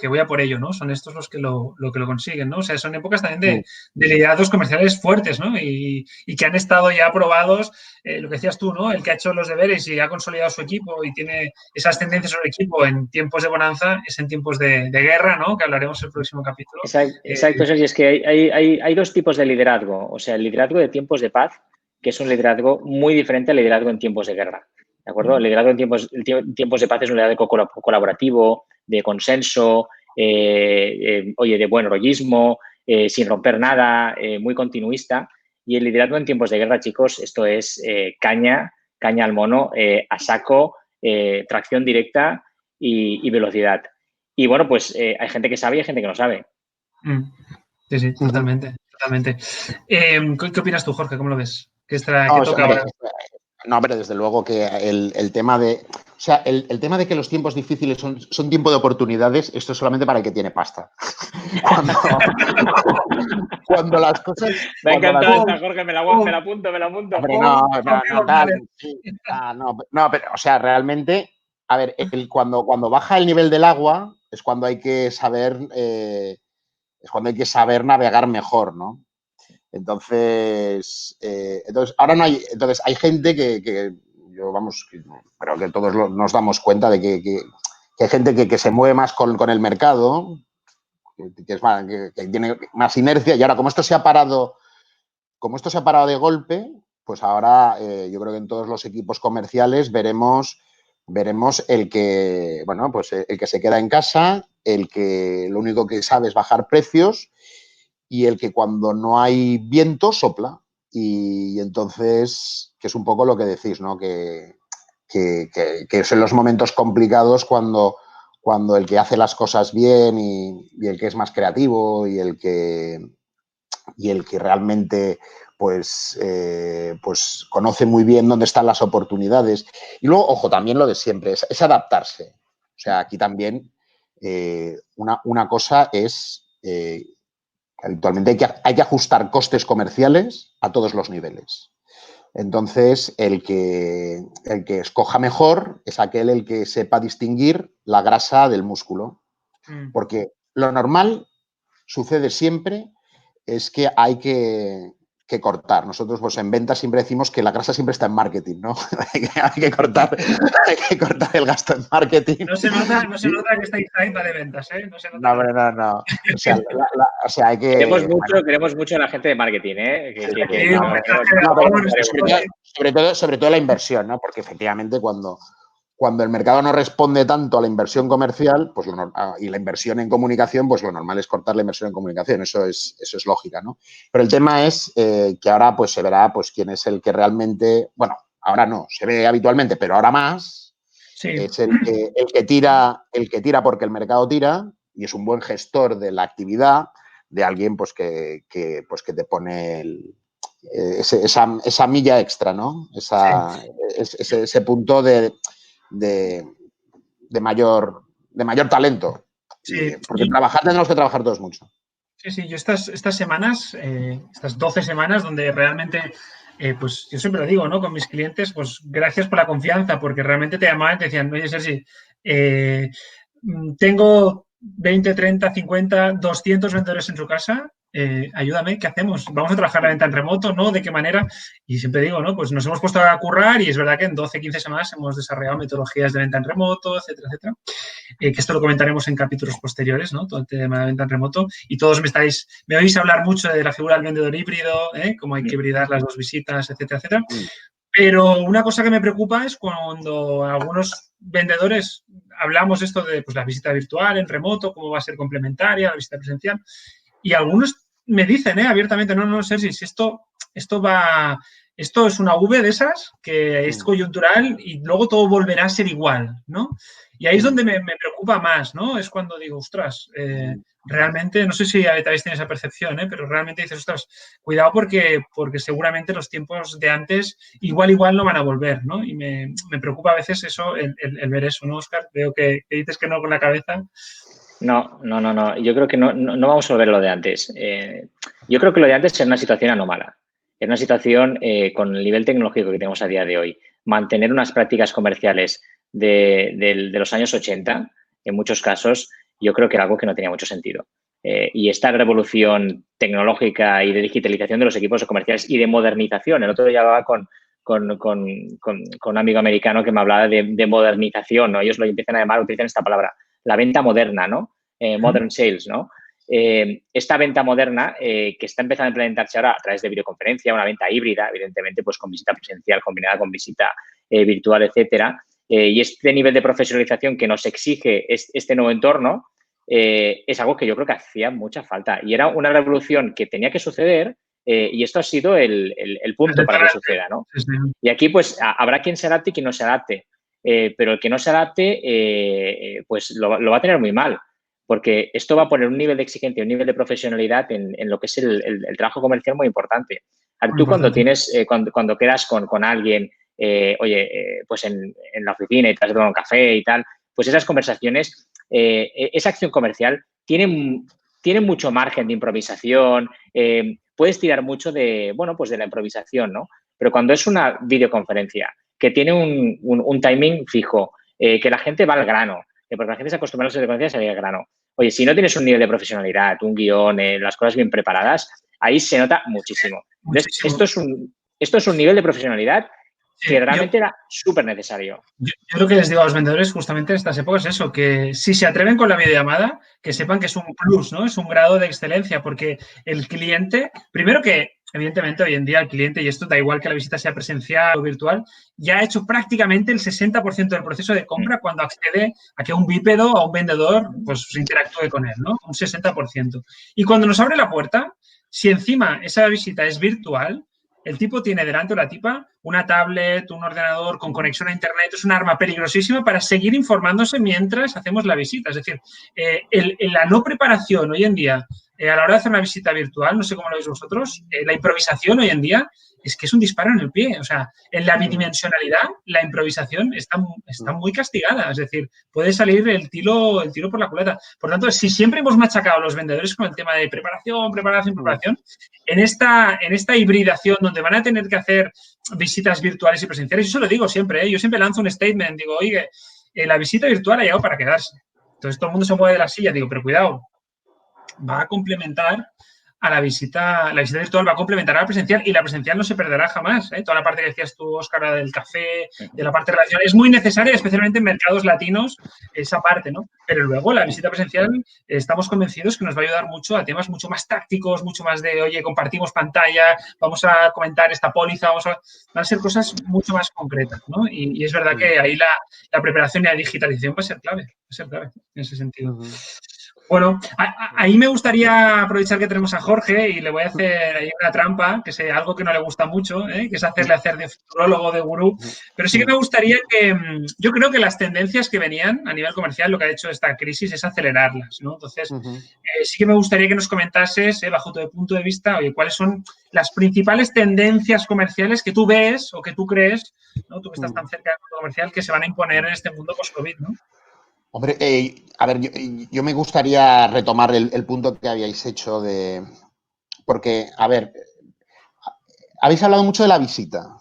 voy a por ello, ¿no? Son estos los que lo consiguen, ¿no? O sea, son épocas también de liderazgos comerciales fuertes, ¿no? Y que han estado ya aprobados, lo que decías tú, ¿no? El que ha hecho los deberes y ha consolidado su equipo y tiene esa ascendencia sobre el equipo en tiempos de bonanza, es en tiempos de guerra, ¿no? Que hablaremos en el próximo capítulo. Exacto, Sergi, es que hay dos tipos de liderazgo. O sea, el liderazgo de tiempos de paz, que es un liderazgo muy diferente al liderazgo en tiempos de guerra, ¿de acuerdo? El liderazgo en tiempos de paz es un liderazgo colaborativo, de consenso, de buen rollismo, sin romper nada, muy continuista. Y el liderazgo en tiempos de guerra, chicos, esto es caña al mono, a saco, tracción directa y velocidad. Y bueno, pues hay gente que sabe y hay gente que no sabe. Sí, totalmente. ¿Qué opinas tú, Jorge? ¿Cómo lo ves? ¿Qué toca ahora? No, pero desde luego que el tema de... O sea, el tema de que los tiempos difíciles son tiempo de oportunidades, esto es solamente para el que tiene pasta. Cuando las cosas... Me ha encantado esta, Jorge, me la apunto. Hombre, no, pero, o sea, realmente, a ver, cuando baja el nivel del agua es cuando hay que saber... navegar mejor, ¿no? Entonces ahora no hay, entonces hay gente que yo, vamos, pero que todos nos damos cuenta de que hay gente que se mueve más con el mercado que tiene más inercia. Y ahora, como esto se ha parado de golpe, pues ahora yo creo que en todos los equipos comerciales veremos el que, bueno, pues el que se queda en casa, el que lo único que sabe es bajar precios y el que cuando no hay viento sopla. Y entonces, que es un poco lo que decís, ¿no? Que es en los momentos complicados cuando el que hace las cosas bien y el que es más creativo y el que realmente pues conoce muy bien dónde están las oportunidades. Y luego, ojo, también lo de siempre, es adaptarse. O sea, aquí también una cosa es que habitualmente hay que ajustar costes comerciales a todos los niveles. Entonces, el que escoja mejor es aquel el que sepa distinguir la grasa del músculo. Porque lo normal sucede siempre es que hay que cortar. Nosotros pues en ventas siempre decimos que la grasa siempre está en marketing, ¿no? hay que cortar el gasto en marketing. No se nota que estáis ahí para de ventas, ¿eh? No se nota. No. O sea, hay que... Queremos mucho a la gente de marketing, ¿eh? Sobre todo la inversión, ¿no? Porque efectivamente cuando el mercado no responde tanto a la inversión comercial pues y la inversión en comunicación, pues lo normal es cortar la inversión en comunicación. Eso es lógica, ¿no? Pero el tema es que ahora pues se verá pues quién es el que realmente, bueno, ahora no, se ve habitualmente, pero ahora más, sí. Es el que tira porque el mercado tira y es un buen gestor de la actividad de alguien pues que te pone esa milla extra, ¿no? Ese punto de mayor talento. Sí. Porque tenemos que trabajar todos mucho. Sí, yo estas semanas, estas 12 semanas donde realmente, pues yo siempre lo digo, ¿no? Con mis clientes, pues gracias por la confianza, porque realmente te llamaban y te decían, oye, Sergi, tengo 20, 30, 50, 200 vendedores en su casa, ayúdame, ¿qué hacemos? ¿Vamos a trabajar la venta en remoto? ¿No? ¿De qué manera? Y siempre digo, ¿no? Pues nos hemos puesto a currar y es verdad que en 12, 15 semanas hemos desarrollado metodologías de venta en remoto, etcétera, etcétera. Que esto lo comentaremos en capítulos posteriores, ¿no? Todo el tema de venta en remoto. Y todos me oís hablar mucho de la figura del vendedor híbrido, cómo hay que hibridar las dos visitas, etcétera, etcétera. Pero una cosa que me preocupa es cuando algunos vendedores hablamos esto de pues, la visita virtual en remoto, cómo va a ser complementaria la visita presencial. Y algunos me dicen abiertamente, no, Sergi, si esto es una V de esas que es coyuntural y luego todo volverá a ser igual, ¿no? Y ahí es donde me preocupa más, ¿no? Es cuando digo, ostras, realmente, no sé si habéis tenido esa percepción, pero realmente dices, ostras, cuidado porque seguramente los tiempos de antes igual no van a volver, ¿no? Y me preocupa a veces eso, el ver eso, ¿no, Óscar? Veo que dices que no con la cabeza. No. Yo creo que no vamos a volver a lo de antes. Yo creo que lo de antes era una situación anómala. Era una situación con el nivel tecnológico que tenemos a día de hoy. Mantener unas prácticas comerciales de los años 80, en muchos casos, yo creo que era algo que no tenía mucho sentido. Y esta revolución tecnológica y de digitalización de los equipos comerciales y de modernización. El otro día hablaba con un amigo americano que me hablaba de modernización, ¿no? Ellos lo empiezan a llamar, utilizan esta palabra, la venta moderna, ¿no? Modern sales, ¿no? Esta venta moderna que está empezando a implementarse ahora a través de videoconferencia, una venta híbrida, evidentemente, pues con visita presencial combinada con visita virtual, etcétera. Y este nivel de profesionalización que nos exige este nuevo entorno es algo que yo creo que hacía mucha falta. Y era una revolución que tenía que suceder y esto ha sido el punto para que suceda, ¿no? Y aquí, pues, habrá quien se adapte y quien no se adapte. Pero el que no se adapte, pues lo va a tener muy mal, porque esto va a poner un nivel de exigencia, un nivel de profesionalidad en lo que es el trabajo comercial muy importante. Tú cuando tienes, cuando quedas con alguien, pues en la oficina y te has tomado un café y tal, pues esas conversaciones, esa acción comercial tiene mucho margen de improvisación, puedes tirar mucho de la improvisación, ¿no? Pero cuando es una videoconferencia que tiene un timing fijo, que la gente va al grano, porque la gente se acostumbra a las videoconferencias a ir al grano. Oye, si no tienes un nivel de profesionalidad, un guión, las cosas bien preparadas, ahí se nota muchísimo. Entonces, esto es un nivel de profesionalidad que realmente era súper necesario. Yo lo que les digo a los vendedores justamente en estas épocas es eso, que si se atreven con la videollamada, que sepan que es un plus, ¿no? Es un grado de excelencia, porque el cliente, primero que, evidentemente, hoy en día el cliente, y esto da igual que la visita sea presencial o virtual, ya ha hecho prácticamente el 60% del proceso de compra cuando accede a que un bípedo o un vendedor pues interactúe con él, ¿no? Un 60%. Y cuando nos abre la puerta, si encima esa visita es virtual, el tipo tiene delante o la tipa una tablet, un ordenador con conexión a internet, es un arma peligrosísima para seguir informándose mientras hacemos la visita. Es decir, la no preparación hoy en día a la hora de hacer una visita virtual, no sé cómo lo veis vosotros, la improvisación hoy en día es que es un disparo en el pie. O sea, en la bidimensionalidad, la improvisación está muy castigada. Es decir, puede salir el tiro por la culata. Por tanto, si siempre hemos machacado a los vendedores con el tema de preparación, en esta hibridación donde van a tener que hacer visitas virtuales y presenciales, yo se lo digo siempre, yo siempre lanzo un statement, digo, oye, la visita virtual ha llegado para quedarse. Entonces todo el mundo se mueve de la silla, digo, pero cuidado, va a complementar a la visita virtual, va a complementar a la presencial y la presencial no se perderá jamás. Toda la parte que decías tú, Óscar, del café, de la parte relacional, es muy necesaria, especialmente en mercados latinos, esa parte, ¿no? Pero luego la visita presencial estamos convencidos que nos va a ayudar mucho a temas mucho más tácticos, mucho más de, oye, compartimos pantalla, vamos a comentar esta póliza, van a ser cosas mucho más concretas, ¿no? Y es verdad que ahí la preparación y la digitalización va a ser clave en ese sentido. Bueno, ahí me gustaría aprovechar que tenemos a Jorge y le voy a hacer ahí una trampa, que es algo que no le gusta mucho, que es hacer de futurólogo, de gurú. Pero sí que me gustaría que, yo creo que las tendencias que venían a nivel comercial, lo que ha hecho esta crisis es acelerarlas, ¿no? Entonces, sí que me gustaría que nos comentases, bajo tu punto de vista, oye, cuáles son las principales tendencias comerciales que tú ves o que tú crees, ¿no? Tú que estás tan cerca del mundo comercial, que se van a imponer en este mundo post-COVID, ¿no? Hombre, a ver, yo me gustaría retomar el punto que habíais hecho de... Porque, a ver, habéis hablado mucho de la visita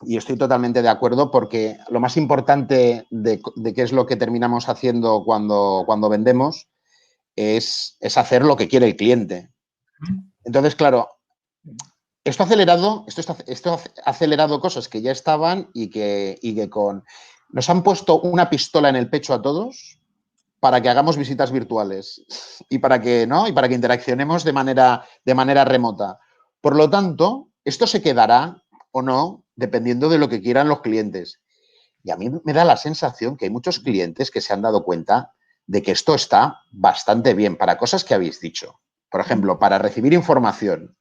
y estoy totalmente de acuerdo porque lo más importante de qué es lo que terminamos haciendo cuando vendemos es hacer lo que quiere el cliente. Entonces, claro, esto ha acelerado cosas que ya estaban y que nos han puesto una pistola en el pecho a todos para que hagamos visitas virtuales y para que interaccionemos de manera remota. Por lo tanto, esto se quedará o no dependiendo de lo que quieran los clientes. Y a mí me da la sensación que hay muchos clientes que se han dado cuenta de que esto está bastante bien para cosas que habéis dicho. Por ejemplo, para recibir información.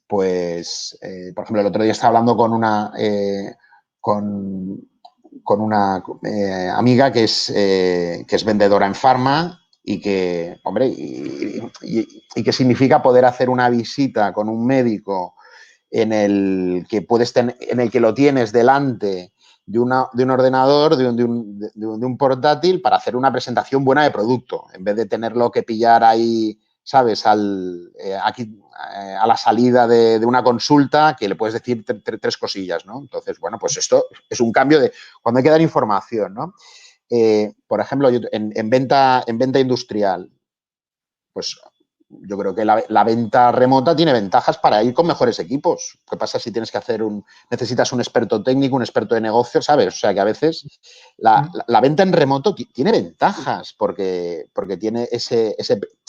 Pues, por ejemplo, el otro día estaba hablando con una amiga que es vendedora en farma y que, hombre, y que significa poder hacer una visita con un médico en el que lo tienes delante de un ordenador, de un portátil para hacer una presentación buena de producto, en vez de tenerlo que pillar ahí, ¿sabes? A la salida de una consulta que le puedes decir tres cosillas, ¿no? Entonces, bueno, pues esto es un cambio de cuando hay que dar información, ¿no? Por ejemplo, en venta industrial, pues yo creo que la venta remota tiene ventajas para ir con mejores equipos. ¿Qué pasa si tienes que necesitas un experto técnico, un experto de negocio, ¿sabes? O sea, que a veces la venta en remoto tiene ventajas porque tiene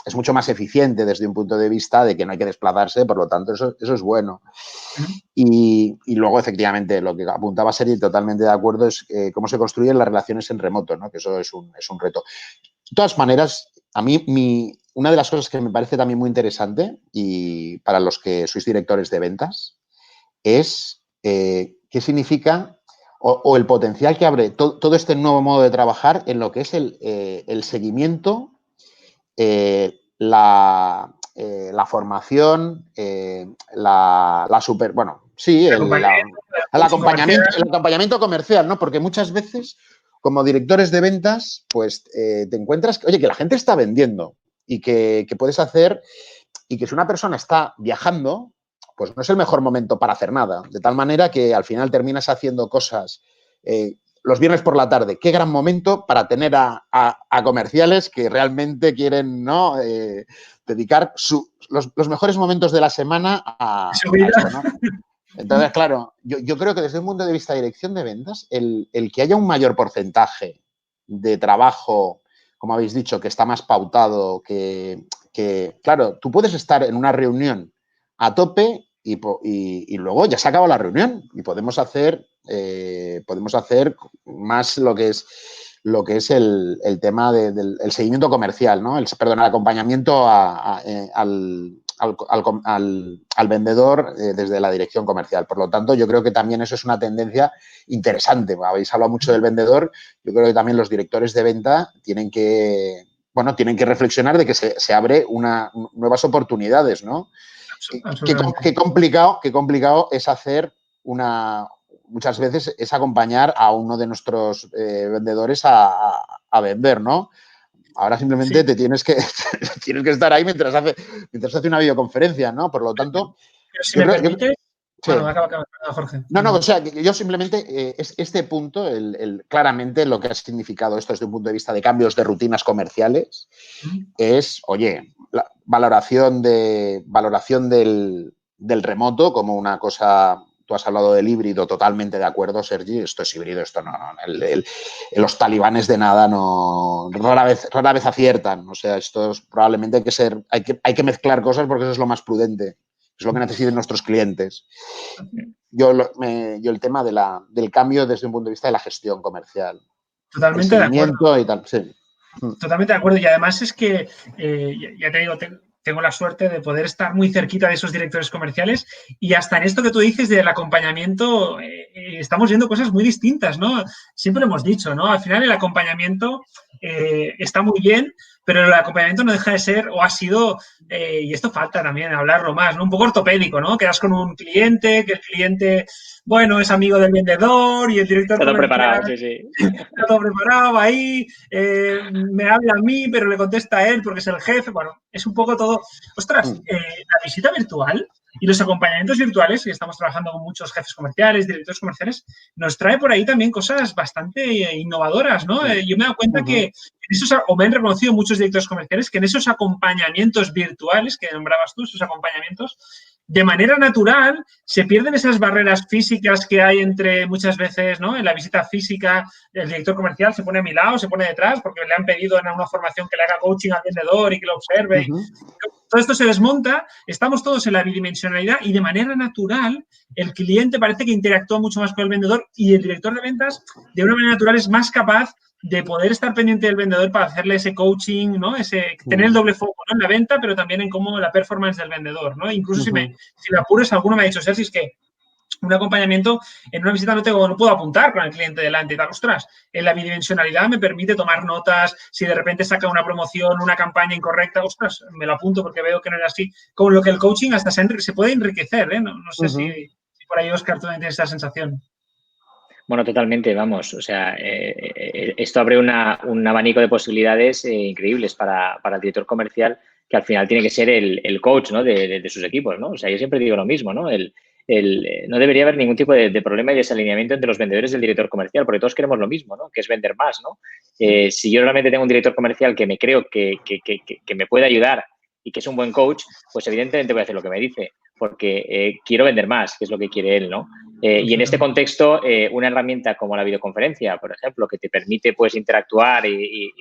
es mucho más eficiente desde un punto de vista de que no hay que desplazarse, por lo tanto, eso es bueno. Y luego, efectivamente, lo que apuntaba Sergi, totalmente de acuerdo, es cómo se construyen las relaciones en remoto, ¿no? Que eso es un reto. De todas maneras, a mí una de las cosas que me parece también muy interesante y para los que sois directores de ventas es qué significa o el potencial que abre todo este nuevo modo de trabajar en lo que es el seguimiento, la formación, el acompañamiento comercial, ¿no? Porque muchas veces, como directores de ventas, pues te encuentras que la gente está vendiendo y que puedes hacer, y que si una persona está viajando, pues no es el mejor momento para hacer nada. De tal manera que al final terminas haciendo cosas los viernes por la tarde. Qué gran momento para tener a comerciales que realmente quieren, ¿no? Dedicar los mejores momentos de la semana a esto, ¿no? Entonces, claro, yo creo que desde un punto de vista de dirección de ventas, el que haya un mayor porcentaje de trabajo, como habéis dicho, que está más pautado, claro, tú puedes estar en una reunión a tope y luego ya se acaba la reunión y podemos hacer más lo que es el tema del seguimiento comercial, ¿no? El acompañamiento al vendedor desde la dirección comercial. Por lo tanto, yo creo que también eso es una tendencia interesante. Habéis hablado mucho del vendedor. Yo creo que también los directores de venta tienen que reflexionar de que se abre nuevas oportunidades, ¿no? Qué complicado es hacer muchas veces es acompañar a uno de nuestros vendedores a vender, ¿no? Ahora simplemente tienes que estar ahí mientras hace una videoconferencia, ¿no? Por lo tanto, pero si me permites, bueno, sí. acaba, Jorge. No, o sea, que yo simplemente, este punto, claramente lo que ha significado esto desde un punto de vista de cambios de rutinas comerciales es, oye, la valoración del remoto como una cosa. Tú has hablado del híbrido, totalmente de acuerdo, Sergi. Esto es híbrido, esto no. Los talibanes de nada rara vez aciertan. O sea, esto es, probablemente hay que mezclar cosas porque eso es lo más prudente. Es lo que necesiten nuestros clientes. Yo el tema del cambio desde un punto de vista de la gestión comercial. Totalmente de acuerdo. Y tal, sí. Totalmente de acuerdo. Y además es que, ya te digo, tengo la suerte de poder estar muy cerquita de esos directores comerciales y hasta en esto que tú dices del acompañamiento estamos viendo cosas muy distintas, ¿no? Siempre lo hemos dicho, ¿no? Al final el acompañamiento está muy bien, pero el acompañamiento no deja de ser o ha sido, y esto falta también hablarlo más, ¿no? Un poco ortopédico, ¿no? Quedas con un cliente, que el cliente, bueno, es amigo del vendedor y el director todo comercial preparado, sí. está todo preparado ahí, me habla a mí, pero le contesta a él porque es el jefe. Bueno, es un poco todo. Ostras, la visita virtual y los acompañamientos virtuales, y estamos trabajando con muchos jefes comerciales, directores comerciales, nos trae por ahí también cosas bastante innovadoras, ¿no? Yo me he dado cuenta que en esos, o me han reconocido muchos directores comerciales, que en esos acompañamientos virtuales que nombrabas tú, esos acompañamientos, de manera natural se pierden esas barreras físicas que hay entre muchas veces, ¿no? En la visita física, el director comercial se pone a mi lado, se pone detrás porque le han pedido en una formación que le haga coaching al vendedor y que lo observe. Todo esto se desmonta, estamos todos en la bidimensionalidad y de manera natural el cliente parece que interactúa mucho más con el vendedor y el director de ventas de una manera natural es más capaz de poder estar pendiente del vendedor para hacerle ese coaching, ¿no? Tener el doble foco, ¿no? En la venta, pero también en cómo la performance del vendedor, ¿no? Incluso si me apuras, alguno me ha dicho, Sergi, es que un acompañamiento en una visita no puedo apuntar con el cliente delante y tal. Ostras, en la bidimensionalidad me permite tomar notas, si de repente saca una promoción, una campaña incorrecta, ostras, me lo apunto porque veo que no era así. Con lo que el coaching hasta se puede enriquecer, ¿eh? No sé si por ahí, Óscar, tú también tienes esa sensación. Bueno, totalmente, vamos. O sea, esto abre un abanico de posibilidades increíbles para el director comercial, que al final tiene que ser el coach, ¿no? de sus equipos, ¿no? O sea, yo siempre digo lo mismo, ¿no? No debería haber ningún tipo de problema y desalineamiento entre los vendedores y el director comercial, porque todos queremos lo mismo, ¿no? Que es vender más, ¿no? Si yo realmente tengo un director comercial que me creo que me puede ayudar y que es un buen coach, pues evidentemente voy a hacer lo que me dice, porque quiero vender más, que es lo que quiere él, ¿no? Y en este contexto, una herramienta como la videoconferencia, por ejemplo, que te permite pues interactuar y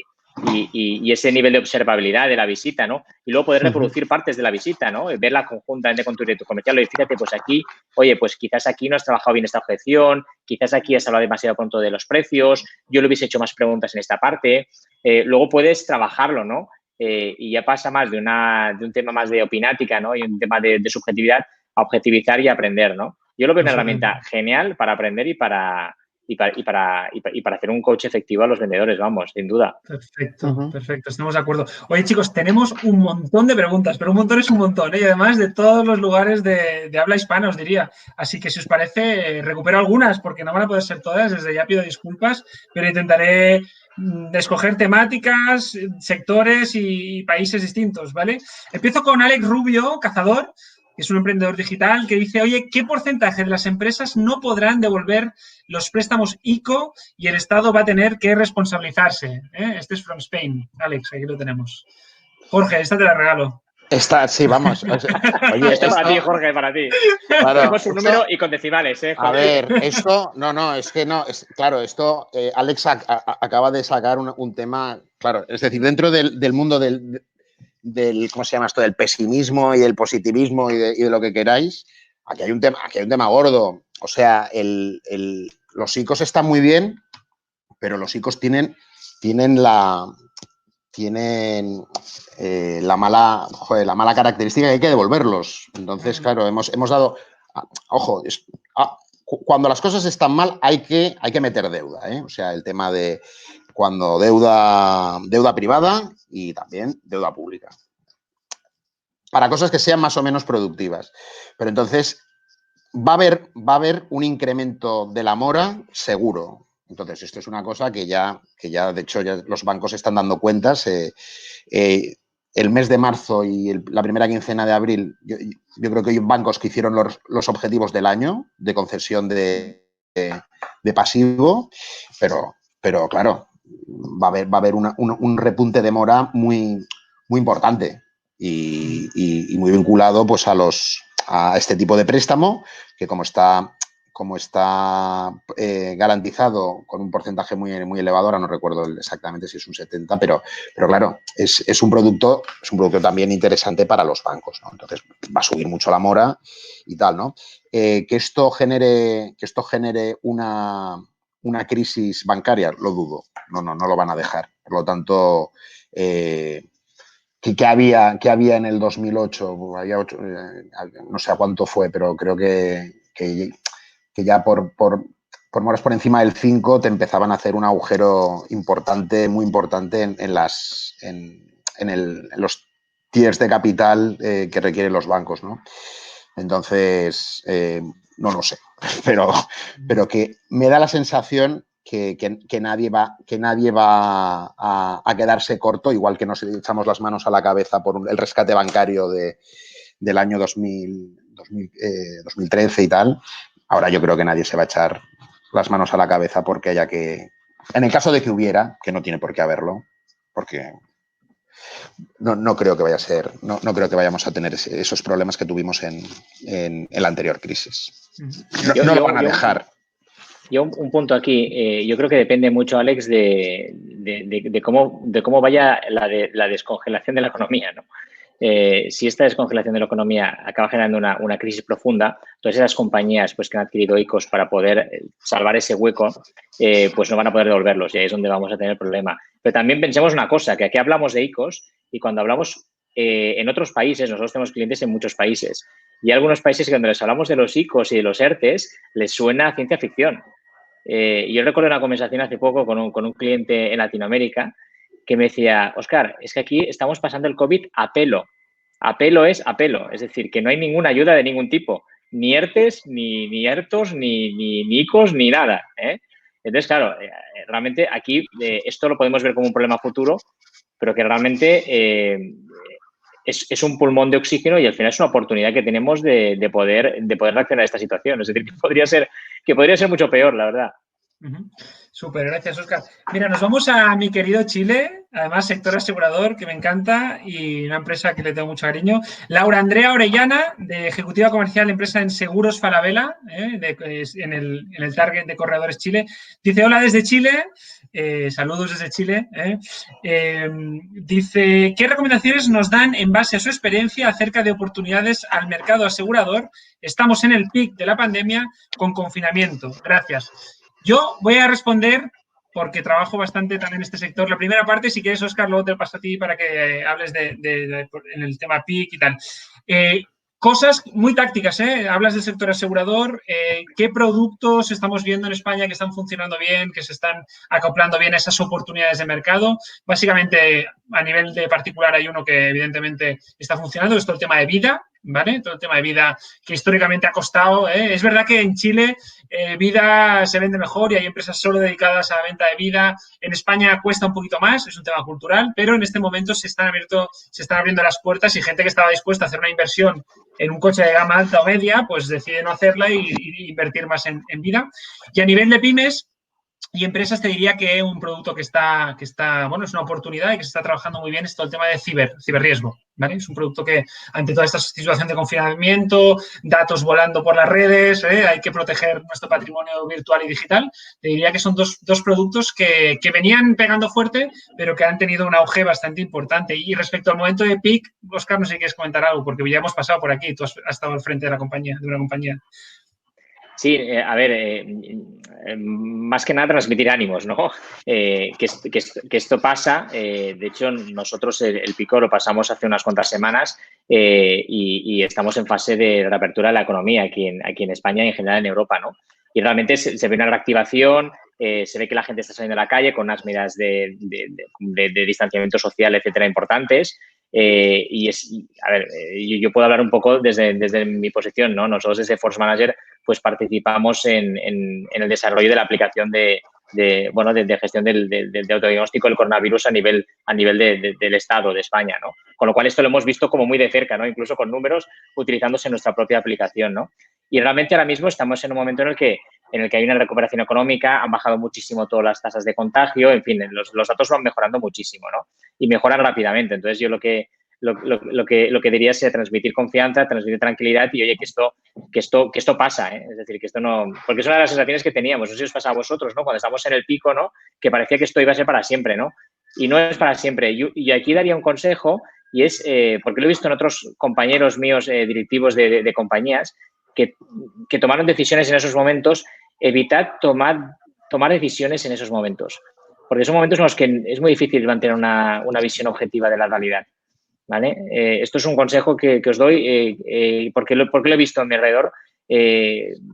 ese nivel de observabilidad de la visita, ¿no? Y luego poder reproducir partes de la visita, ¿no? Verla conjuntamente con tu director comercial. Y fíjate, pues aquí, oye, pues quizás aquí no has trabajado bien esta objeción, quizás aquí has hablado demasiado pronto de los precios, yo le hubiese hecho más preguntas en esta parte. Luego puedes trabajarlo, ¿no? Y ya pasa más de un tema más de opinática, ¿no? Y un tema de subjetividad a objetivizar y aprender, ¿no? Yo lo veo una herramienta genial para aprender y para hacer un coach efectivo a los vendedores, vamos, sin duda. Perfecto, perfecto, estamos de acuerdo. Oye, chicos, tenemos un montón de preguntas, pero un montón es un montón, ¿eh? Y además de todos los lugares de habla hispana, os diría. Así que si os parece, recupero algunas, porque no van a poder ser todas, desde ya pido disculpas, pero intentaré escoger temáticas, sectores y países distintos, ¿vale? Empiezo con Alex Rubio, cazador, que es un emprendedor digital, que dice, oye, ¿qué porcentaje de las empresas no podrán devolver los préstamos ICO y el Estado va a tener que responsabilizarse? Este es from Spain. Alex, aquí lo tenemos. Jorge, esta te la regalo. Sí, vamos. Oye, esto para ti, Jorge, para ti. Claro, Tenemos un número y con decimales, ¿eh, Jorge? A ver, esto, no, es que no, claro, esto, Alex acaba de sacar un tema, claro, es decir, dentro del mundo del, ¿cómo se llama esto? Del pesimismo y del positivismo y de lo que queráis, aquí hay un tema gordo. O sea, los ICOs están muy bien, pero los ICOs tienen la mala característica que hay que devolverlos. Entonces, claro, hemos dado... Ojo, cuando las cosas están mal hay que meter deuda, ¿eh? O sea, el tema de cuando deuda privada y también deuda pública. Para cosas que sean más o menos productivas. Pero entonces va a haber un incremento de la mora seguro. Entonces, esto es una cosa que ya de hecho, ya los bancos están dando cuentas. El mes de marzo y la primera quincena de abril, yo creo que hay bancos que hicieron los objetivos del año de concesión de pasivo, pero claro, va a haber un repunte de mora muy importante y muy vinculado pues a este tipo de préstamo que como está garantizado con un porcentaje muy elevado, ahora no recuerdo exactamente si es un 70, pero claro, es un producto también interesante para los bancos, ¿no? Entonces va a subir mucho la mora y tal, ¿no? Que esto genere una crisis bancaria, lo dudo. No lo van a dejar. Por lo tanto, ¿qué había en el 2008? No sé a cuánto fue, pero creo que ya por moras por encima del 5 te empezaban a hacer un agujero muy importante en los tiers de capital que requieren los bancos, ¿no? Entonces, no lo sé, pero que me da la sensación que nadie va a quedarse corto, igual que nos echamos las manos a la cabeza por el rescate bancario del año 2013 y tal. Ahora yo creo que nadie se va a echar las manos a la cabeza porque haya que... En el caso de que hubiera, que no tiene por qué haberlo, porque no creo que vaya a ser, no creo que vayamos a tener esos problemas que tuvimos en la anterior crisis. No lo van a dejar. Yo un punto aquí, yo creo que depende mucho, Alex, de cómo vaya la descongelación de la economía, ¿no? Si esta descongelación de la economía acaba generando una crisis profunda, todas esas compañías pues, que han adquirido ICOs para poder salvar ese hueco, pues no van a poder devolverlos y ahí es donde vamos a tener el problema. Pero también pensemos una cosa, que aquí hablamos de ICOs y cuando hablamos en otros países, nosotros tenemos clientes en muchos países y hay algunos países que cuando les hablamos de los ICOs y de los ERTEs les suena a ciencia ficción. Yo recuerdo una conversación hace poco con un cliente en Latinoamérica que me decía, Óscar, es que aquí estamos pasando el COVID a pelo. A pelo es a pelo. Es decir, que no hay ninguna ayuda de ningún tipo. Ni ERTES, ni ERTOS, ni ICOs, ni nada, ¿eh? Entonces, claro, realmente aquí esto lo podemos ver como un problema futuro, pero que realmente es un pulmón de oxígeno y al final es una oportunidad que tenemos de poder reaccionar a esta situación. Es decir, que podría ser mucho peor, la verdad. Súper, gracias, Óscar. Mira, nos vamos a mi querido Chile, además sector asegurador, que me encanta y una empresa que le tengo mucho cariño. Laura Andrea Orellana, de Ejecutiva Comercial, empresa en Seguros Falabella, en el target de Corredores Chile. Dice, hola desde Chile, saludos desde Chile. Dice, ¿qué recomendaciones nos dan en base a su experiencia acerca de oportunidades al mercado asegurador? Estamos en el pic de la pandemia con confinamiento. Gracias. Yo voy a responder porque trabajo bastante también en este sector. La primera parte, si quieres, Óscar, luego te paso a ti para que hables en el tema PIC y tal. Cosas muy tácticas, ¿eh? Hablas del sector asegurador. ¿Qué productos estamos viendo en España que están funcionando bien, que se están acoplando bien a esas oportunidades de mercado? Básicamente, a nivel de particular, hay uno que evidentemente está funcionando, es todo el tema de vida, ¿vale? Todo el tema de vida que históricamente ha costado. Es verdad que en Chile vida se vende mejor y hay empresas solo dedicadas a la venta de vida. En España cuesta un poquito más, es un tema cultural, pero en este momento se están abriendo las puertas y gente que estaba dispuesta a hacer una inversión en un coche de gama alta o media, pues decide no hacerla y invertir más en vida. Y a nivel de pymes y empresas te diría que un producto que está, bueno, es una oportunidad y que se está trabajando muy bien es todo el tema de ciberriesgo, ¿vale? Es un producto que, ante toda esta situación de confinamiento, datos volando por las redes, hay que proteger nuestro patrimonio virtual y digital. Te diría que son dos productos que venían pegando fuerte, pero que han tenido un auge bastante importante. Y respecto al momento de peak, Óscar, no sé si quieres comentar algo, porque ya hemos pasado por aquí, tú has estado al frente de una compañía. Sí, a ver, más que nada transmitir ánimos, ¿no? Que esto pasa. De hecho, nosotros el pico lo pasamos hace unas cuantas semanas y estamos en fase de reapertura de la economía aquí en España y en general en Europa, ¿no? Y realmente se ve una reactivación, se ve que la gente está saliendo a la calle con unas medidas de distanciamiento social, etcétera, importantes. Yo puedo hablar un poco desde mi posición, ¿no? Nosotros desde Force Manager pues participamos en el desarrollo de la aplicación de gestión de autodiagnóstico del coronavirus a nivel del Estado de España, ¿no? Con lo cual esto lo hemos visto como muy de cerca, ¿no? Incluso con números utilizándose nuestra propia aplicación, ¿no? Y realmente ahora mismo estamos en un momento en el que hay una recuperación económica, han bajado muchísimo todas las tasas de contagio, en fin, los datos van mejorando muchísimo, ¿no? Y mejoran rápidamente. Entonces, yo lo que diría es transmitir confianza, transmitir tranquilidad y, oye, que esto pasa, ¿eh? Es decir, que esto no... Porque es una de las sensaciones que teníamos, no sé si os pasa a vosotros, ¿no? Cuando estamos en el pico, ¿no? Que parecía que esto iba a ser para siempre, ¿no? Y no es para siempre. Y aquí daría un consejo y es, porque lo he visto en otros compañeros míos directivos de compañías que tomaron decisiones en esos momentos, evitad tomar decisiones en esos momentos. Porque son momentos en los que es muy difícil mantener una visión objetiva de la realidad, ¿vale? Esto es un consejo que os doy porque lo he visto a mi alrededor,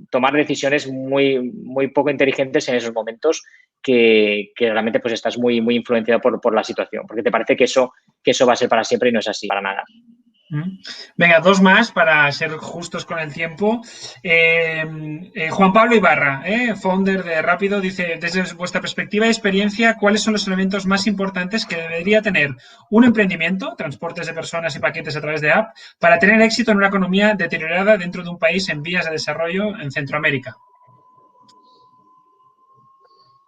tomar decisiones muy, muy poco inteligentes en esos momentos que realmente pues estás muy, muy influenciado por la situación, porque te parece que eso va a ser para siempre y no es así, para nada. Venga, dos más para ser justos con el tiempo. Juan Pablo Ibarra, founder de Rápido, dice, desde vuestra perspectiva y experiencia, ¿cuáles son los elementos más importantes que debería tener un emprendimiento, transportes de personas y paquetes a través de app, para tener éxito en una economía deteriorada dentro de un país en vías de desarrollo en Centroamérica?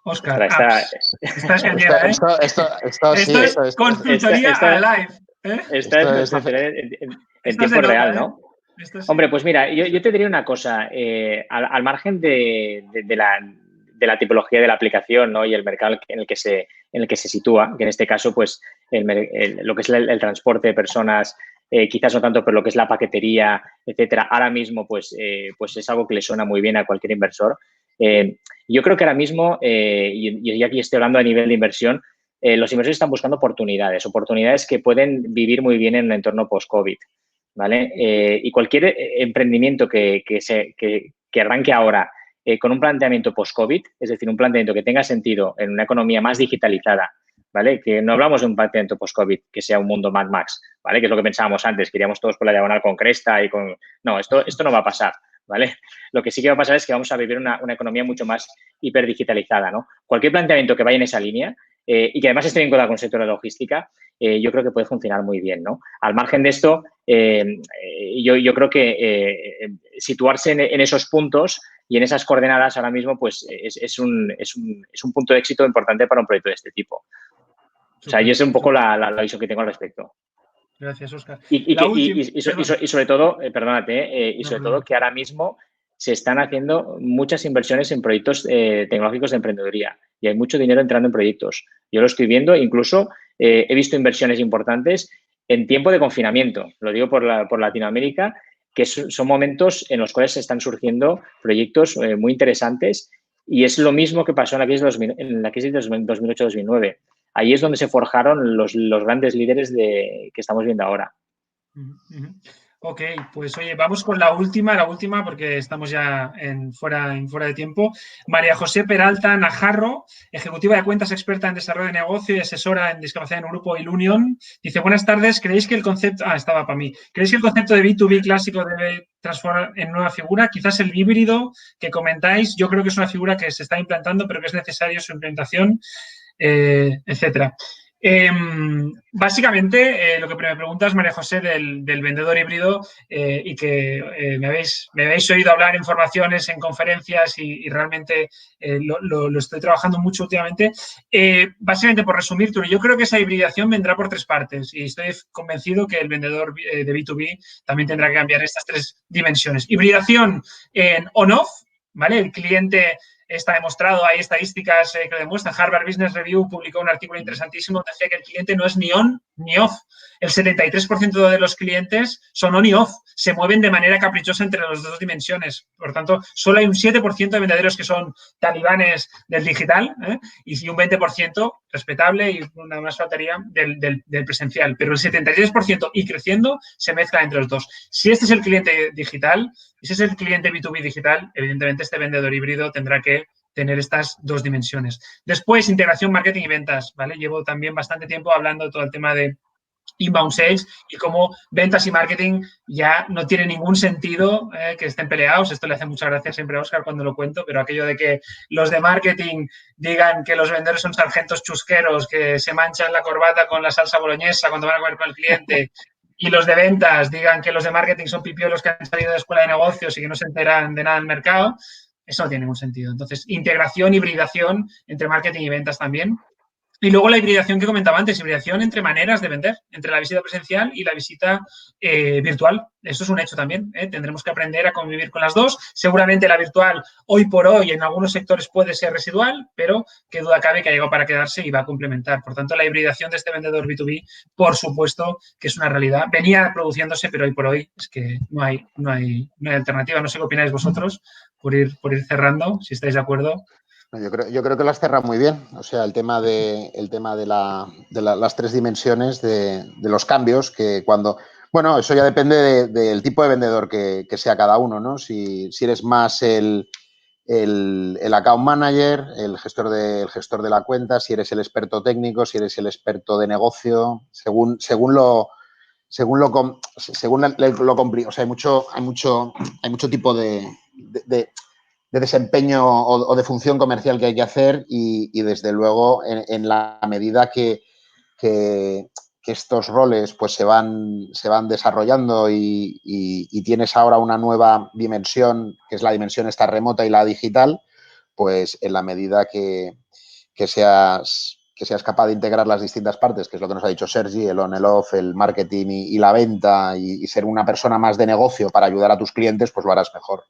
Óscar, Estás cañera, ¿eh? Esto es consultoría a live. Esta es en tiempo real, ¿no? Sí. Hombre, pues mira, yo te diría una cosa. Al margen de la tipología de la aplicación, ¿no? Y el mercado en el que se sitúa, que en este caso, pues, lo que es el transporte de personas, quizás no tanto, pero lo que es la paquetería, etcétera, ahora mismo, pues es algo que le suena muy bien a cualquier inversor. Yo creo que ahora mismo, y aquí estoy hablando a nivel de inversión, los inversores están buscando oportunidades que pueden vivir muy bien en un entorno post-COVID, ¿vale? Y cualquier emprendimiento que arranque ahora con un planteamiento post-COVID, es decir, un planteamiento que tenga sentido en una economía más digitalizada, ¿vale? Que no hablamos de un planteamiento post-COVID que sea un mundo Mad Max, ¿vale? Que es lo que pensábamos antes, que iríamos todos por la diagonal con cresta y con... No, esto no va a pasar, ¿vale? Lo que sí que va a pasar es que vamos a vivir una economía mucho más hiperdigitalizada, ¿no? Cualquier planteamiento que vaya en esa línea y que además esté vinculado con el sector de la logística, yo creo que puede funcionar muy bien, ¿no? Al margen de esto, yo creo que situarse en esos puntos y en esas coordenadas ahora mismo, pues es un punto de éxito importante para un proyecto de este tipo. O sea, yo sé un poco la visión que tengo al respecto. Gracias, Óscar. Y sobre todo, perdónate, y sobre todo que ahora mismo se están haciendo muchas inversiones en proyectos tecnológicos de emprendeduría y hay mucho dinero entrando en proyectos. Yo lo estoy viendo, incluso he visto inversiones importantes en tiempo de confinamiento, lo digo por Latinoamérica, que son momentos en los cuales se están surgiendo proyectos muy interesantes y es lo mismo que pasó en la crisis de 2008-2009. Ahí es donde se forjaron los grandes líderes que estamos viendo ahora. Ok, pues oye, vamos con la última porque estamos ya fuera de tiempo. María José Peralta Najarro, ejecutiva de cuentas, experta en desarrollo de negocio y asesora en discapacidad en un grupo Ilunion. Dice, buenas tardes, ¿creéis que el concepto... estaba para mí. ¿Creéis que el concepto de B2B clásico debe transformar en nueva figura? Quizás el híbrido que comentáis, yo creo que es una figura que se está implantando, pero que es necesario su implementación, etcétera. Básicamente, lo que me preguntas, María José, del vendedor híbrido y que me habéis oído hablar en formaciones, en conferencias y realmente lo estoy trabajando mucho últimamente. Básicamente, por resumirte, yo creo que esa hibridación vendrá por 3 partes y estoy convencido que el vendedor de B2B también tendrá que cambiar estas 3 dimensiones. Hibridación en on-off, ¿vale? El cliente... Está demostrado, hay estadísticas que lo demuestran. Harvard Business Review publicó un artículo interesantísimo donde decía que el cliente no es ni on ni off. El 73% de los clientes son on y off, se mueven de manera caprichosa entre las 2 dimensiones. Por tanto, solo hay un 7% de vendedores que son talibanes del digital y un 20% respetable y una más faltaría del presencial. Pero el 73% y creciendo se mezcla entre los 2. Si este es el cliente digital, si es el cliente B2B digital, evidentemente este vendedor híbrido tendrá que tener estas 2 dimensiones. Después, integración, marketing y ventas, ¿vale? Llevo también bastante tiempo hablando de todo el tema de inbound sales y cómo ventas y marketing ya no tiene ningún sentido que estén peleados. Esto le hace mucha gracia siempre a Óscar cuando lo cuento, pero aquello de que los de marketing digan que los vendedores son sargentos chusqueros, que se manchan la corbata con la salsa boloñesa cuando van a comer con el cliente y los de ventas digan que los de marketing son pipiolos que han salido de escuela de negocios y que no se enteran de nada del mercado, eso no tiene ningún sentido. Entonces, integración, hibridación entre marketing y ventas también. Y luego la hibridación que comentaba antes, hibridación entre maneras de vender, entre la visita presencial y la visita virtual. Eso es un hecho también. Tendremos que aprender a convivir con las 2. Seguramente la virtual, hoy por hoy, en algunos sectores puede ser residual, pero qué duda cabe que ha llegado para quedarse y va a complementar. Por tanto, la hibridación de este vendedor B2B, por supuesto, que es una realidad. Venía produciéndose, pero hoy por hoy es que no hay alternativa. No sé qué opináis vosotros, por ir cerrando, si estáis de acuerdo. Yo creo que lo has cerrado muy bien. O sea, el tema de las 3 dimensiones de los cambios que cuando... Bueno, eso ya depende del tipo de vendedor que sea cada uno, ¿no? Si eres más el account manager, el gestor de la cuenta, si eres el experto técnico, si eres el experto de negocio, según lo o sea, hay mucho tipo de desempeño o de función comercial que hay que hacer y desde luego en la medida que estos roles pues se van desarrollando y tienes ahora una nueva dimensión que es la dimensión esta remota y la digital, pues en la medida que seas capaz de integrar las distintas partes, que es lo que nos ha dicho Sergi, el on, el off, el marketing y la venta y ser una persona más de negocio para ayudar a tus clientes, pues lo harás mejor.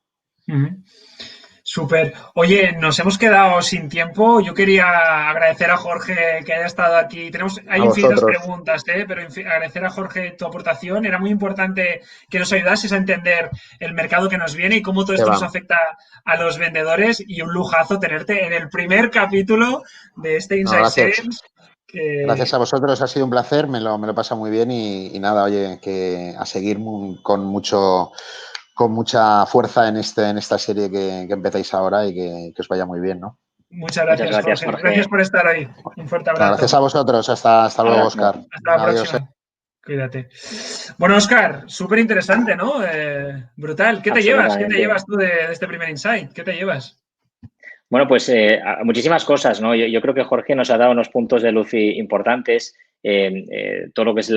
Súper. Oye, nos hemos quedado sin tiempo. Yo quería agradecer a Jorge que haya estado aquí. Hay infinitas preguntas, pero agradecer a Jorge tu aportación. Era muy importante que nos ayudases a entender el mercado que nos viene y cómo todo esto nos afecta a los vendedores. Y un lujazo tenerte en el primer capítulo de este Inside Sales. Gracias a vosotros, ha sido un placer, me lo he pasado muy bien y nada, oye, que a seguir con mucha fuerza en esta serie que empezáis ahora y que os vaya muy bien, ¿no? Muchas gracias, Jorge. Gracias por estar hoy. Un fuerte abrazo. Gracias a vosotros. Hasta luego, Óscar. Hasta la próxima. Cuídate. Bueno, Óscar, súper interesante, ¿no? Brutal. ¿Qué te llevas? ¿Qué te llevas tú de este primer Insight? ¿Qué te llevas? Bueno, pues muchísimas cosas, ¿no? Yo creo que Jorge nos ha dado unos puntos de luz importantes. Todo lo que es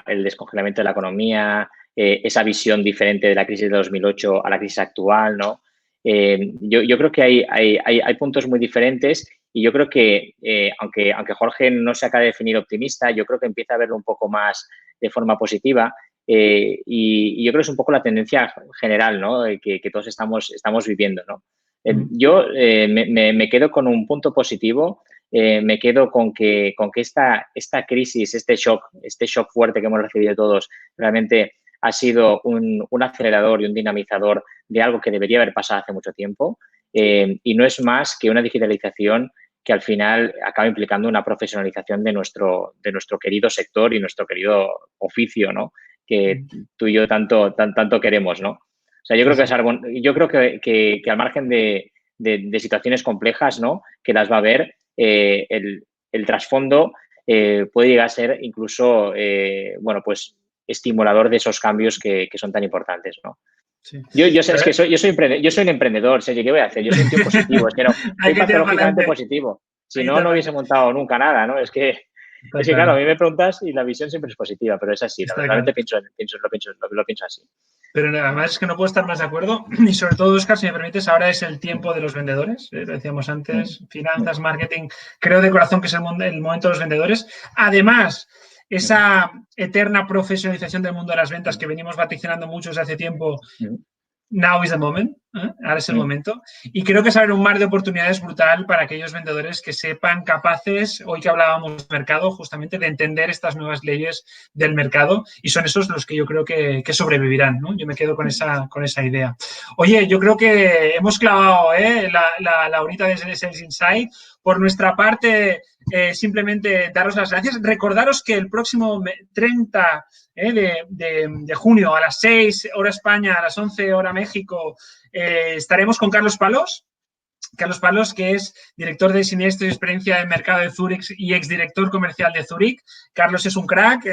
el descongelamiento de la economía, esa visión diferente de la crisis de 2008 a la crisis actual, ¿no? Yo creo que hay puntos muy diferentes y yo creo que, aunque Jorge no se acaba de definir optimista, yo creo que empieza a verlo un poco más de forma positiva y yo creo que es un poco la tendencia general, ¿no? Que todos estamos viviendo, ¿no? Yo me quedo con un punto positivo, me quedo con que esta crisis, este shock fuerte que hemos recibido todos, realmente ha sido un acelerador y un dinamizador de algo que debería haber pasado hace mucho tiempo y no es más que una digitalización que al final acaba implicando una profesionalización de nuestro querido sector y nuestro querido oficio, ¿no? Que tú y yo tanto queremos, ¿no? O sea, yo creo que al margen de situaciones complejas, ¿no? Que las va a haber, el trasfondo puede llegar a ser incluso, bueno, pues estimulador de esos cambios que son tan importantes, ¿no? Sí. Yo soy un emprendedor, Sergio, ¿qué voy a hacer? Yo soy un tío positivo, es que no, soy patológicamente positivo. Si no hubiese montado nunca nada, ¿no? Es que Es que, claro, a mí me preguntas y la visión siempre es positiva, pero es así. Realmente claro. lo pienso así. Pero además es que no puedo estar más de acuerdo. Y sobre todo, Óscar, si me permites, ahora es el tiempo de los vendedores. Lo decíamos antes, finanzas, marketing. Creo de corazón que es el momento de los vendedores. Además, esa eterna profesionalización del mundo de las ventas que venimos vaticinando mucho desde hace tiempo, now is the moment, ahora es el momento. Y creo que se abre un mar de oportunidades brutal para aquellos vendedores que sepan capaces, hoy que hablábamos de mercado, justamente de entender estas nuevas leyes del mercado, y son esos los que yo creo que sobrevivirán, ¿no? Yo me quedo con esa idea. Oye, yo creo que hemos clavado la horita de Sales Insight. Por nuestra parte, simplemente daros las gracias. Recordaros que el próximo 30 de junio a las 6 hora España, a las 11 hora México, estaremos con Carlos Palos. Carlos Palos, que es director de Siniestro y Experiencia de Mercado de Zurich y exdirector comercial de Zurich. Carlos es un crack,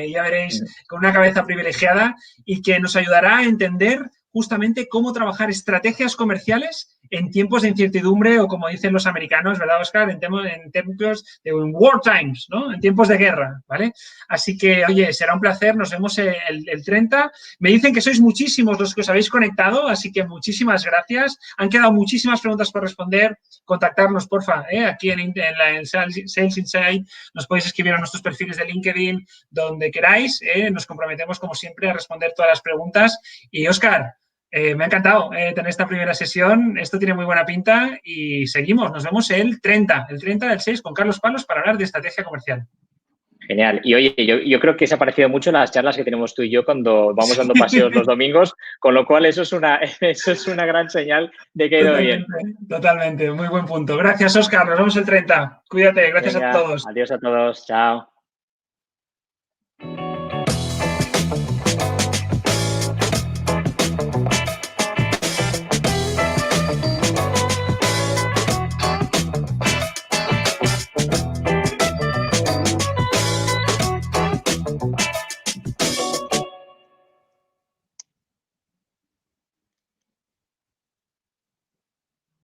ya veréis, con una cabeza privilegiada y que nos ayudará a entender justamente cómo trabajar estrategias comerciales en tiempos de incertidumbre o, como dicen los americanos, ¿verdad, Óscar? En tiempos de war times, ¿no? En tiempos de guerra, ¿vale? Así que, oye, será un placer. Nos vemos el 30. Me dicen que sois muchísimos los que os habéis conectado, así que muchísimas gracias. Han quedado muchísimas preguntas por responder. Contactarnos, porfa, aquí en Sales Insight. Nos podéis escribir a nuestros perfiles de LinkedIn, donde queráis. Nos comprometemos, como siempre, a responder todas las preguntas. Y, Óscar, me ha encantado tener esta primera sesión. Esto tiene muy buena pinta y seguimos. Nos vemos el 30 del 6 con Carlos Palos para hablar de estrategia comercial. Genial. Y oye, yo creo que se ha parecido mucho las charlas que tenemos tú y yo cuando vamos dando paseos los domingos, con lo cual eso es una gran señal de que ha ido bien. Totalmente. Muy buen punto. Gracias, Óscar. Nos vemos el 30. Cuídate. Gracias a todos. Adiós a todos. Chao.